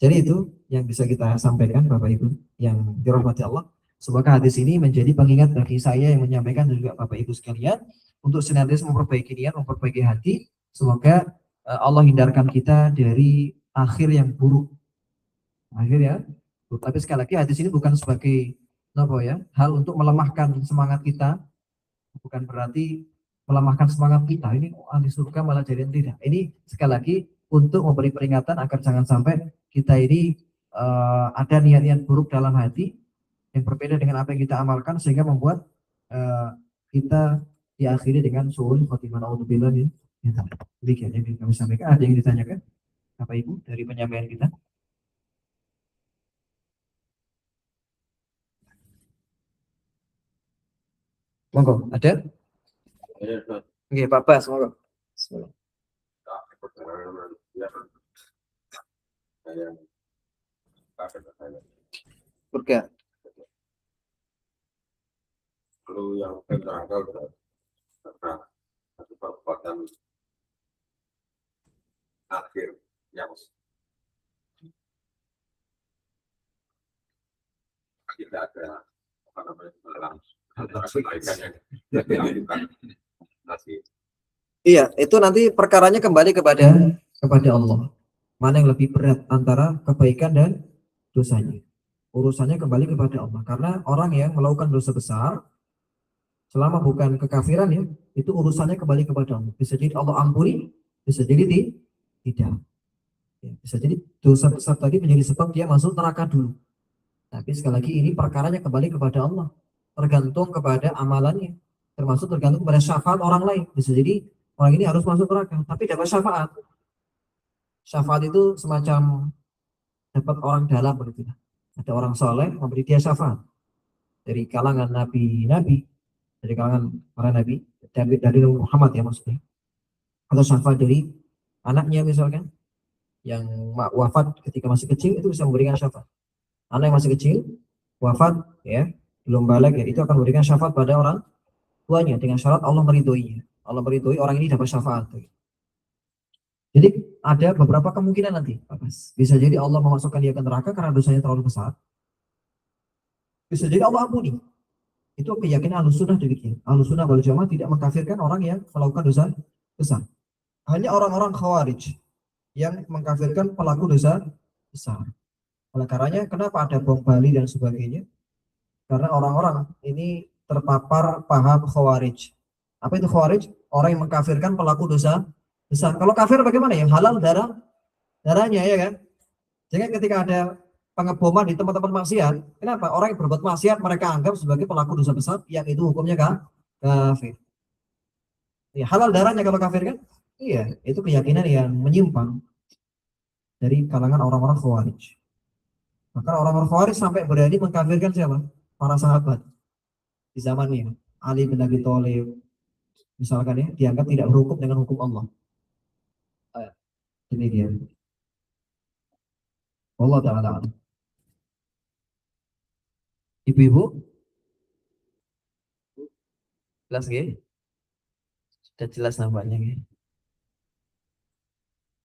Jadi itu yang bisa kita sampaikan Bapak Ibu yang dirahmati Allah. Semoga hadis ini menjadi pengingat bagi saya yang menyampaikan dan juga Bapak Ibu sekalian untuk senantiasa memperbaiki niat, memperbaiki hati. Semoga Allah hindarkan kita dari akhir yang buruk. Akhir ya. Tapi sekali lagi hadis ini bukan sebagai hal untuk melemahkan semangat kita. Bukan berarti melemahkan semangat kita. Ini ahli surga malah jadi tidak. Ini sekali lagi untuk memberi peringatan agar jangan sampai kita ini ada niat-niat buruk dalam hati yang berbeda dengan apa yang kita amalkan sehingga membuat kita diakhiri dengan su'ul khotimah. Naudzubillah min dzalik. Demikian yang kami sampaikan. Ada yang ditanyakan Bapak Ibu dari penyampaian kita? Monggo, ada? Oke, Pak Bas, monggo. Bismillah. Surga. Lalu yang neraka karena satu perbuatan akhir yang tidak ada Iya, itu nanti perkaranya kembali kepada Allah. Mana yang lebih berat antara kebaikan dan dosanya? Urusannya kembali kepada Allah. Karena orang yang melakukan dosa besar, selama bukan kekafiran ya, itu urusannya kembali kepada Allah. Bisa jadi Allah ampuni, bisa jadi tidak. Ya, bisa jadi dosa besar tadi menjadi sebab dia masuk neraka dulu. Tapi sekali lagi ini perkaranya kembali kepada Allah. Tergantung kepada amalannya. Termasuk tergantung kepada syafaat orang lain. Bisa jadi orang ini harus masuk neraka, tapi dapat syafaat. Syafaat itu semacam dapat orang dalam begitu. Ada orang soleh memberi dia syafaat dari kalangan nabi-nabi. dari kalangan para nabi, dari Muhammad ya maksudnya, atau syafaat dari anaknya misalkan yang wafat ketika masih kecil itu bisa memberikan syafaat. Anak yang masih kecil wafat ya belum balik ya itu akan memberikan syafaat pada orang tuanya dengan syarat Allah meridhoinya. Allah meridhoi orang ini dapat syafaat. Jadi ada beberapa kemungkinan nanti, Pak Mas. Bisa jadi Allah memasukkan dia ke neraka karena dosanya terlalu besar. Bisa jadi Allah ampuni. Itu keyakinan Ahlussunnah demikian. Ahlussunnah wal Jamaah tidak mengkafirkan orang yang melakukan dosa besar. Hanya orang-orang Khawarij yang mengkafirkan pelaku dosa besar. Oleh karenanya, kenapa ada bom Bali dan sebagainya? Karena orang-orang ini terpapar paham Khawarij. Apa itu Khawarij? Orang yang mengkafirkan pelaku dosa besar. Kalau kafir bagaimana ya? Halal darahnya ya kan? Jadi ketika ada pengeboman di tempat-tempat maksiat, kenapa? Orang yang berbuat maksiat mereka anggap sebagai pelaku dosa besar, yang itu hukumnya kafir. Ya, halal darahnya kalau kafir kan? Iya, itu keyakinan yang menyimpang dari kalangan orang-orang Khawarij. Maka orang-orang Khawarij sampai berani mengkafirkan siapa? Para sahabat di zamannya. Ali bin Abi Thalib, misalkan ya, dianggap tidak berhukum dengan hukum Allah. Ini dia. Allah Ta'ala. Ibu-ibu, jelas nggih? Sudah jelas nampaknya nggih.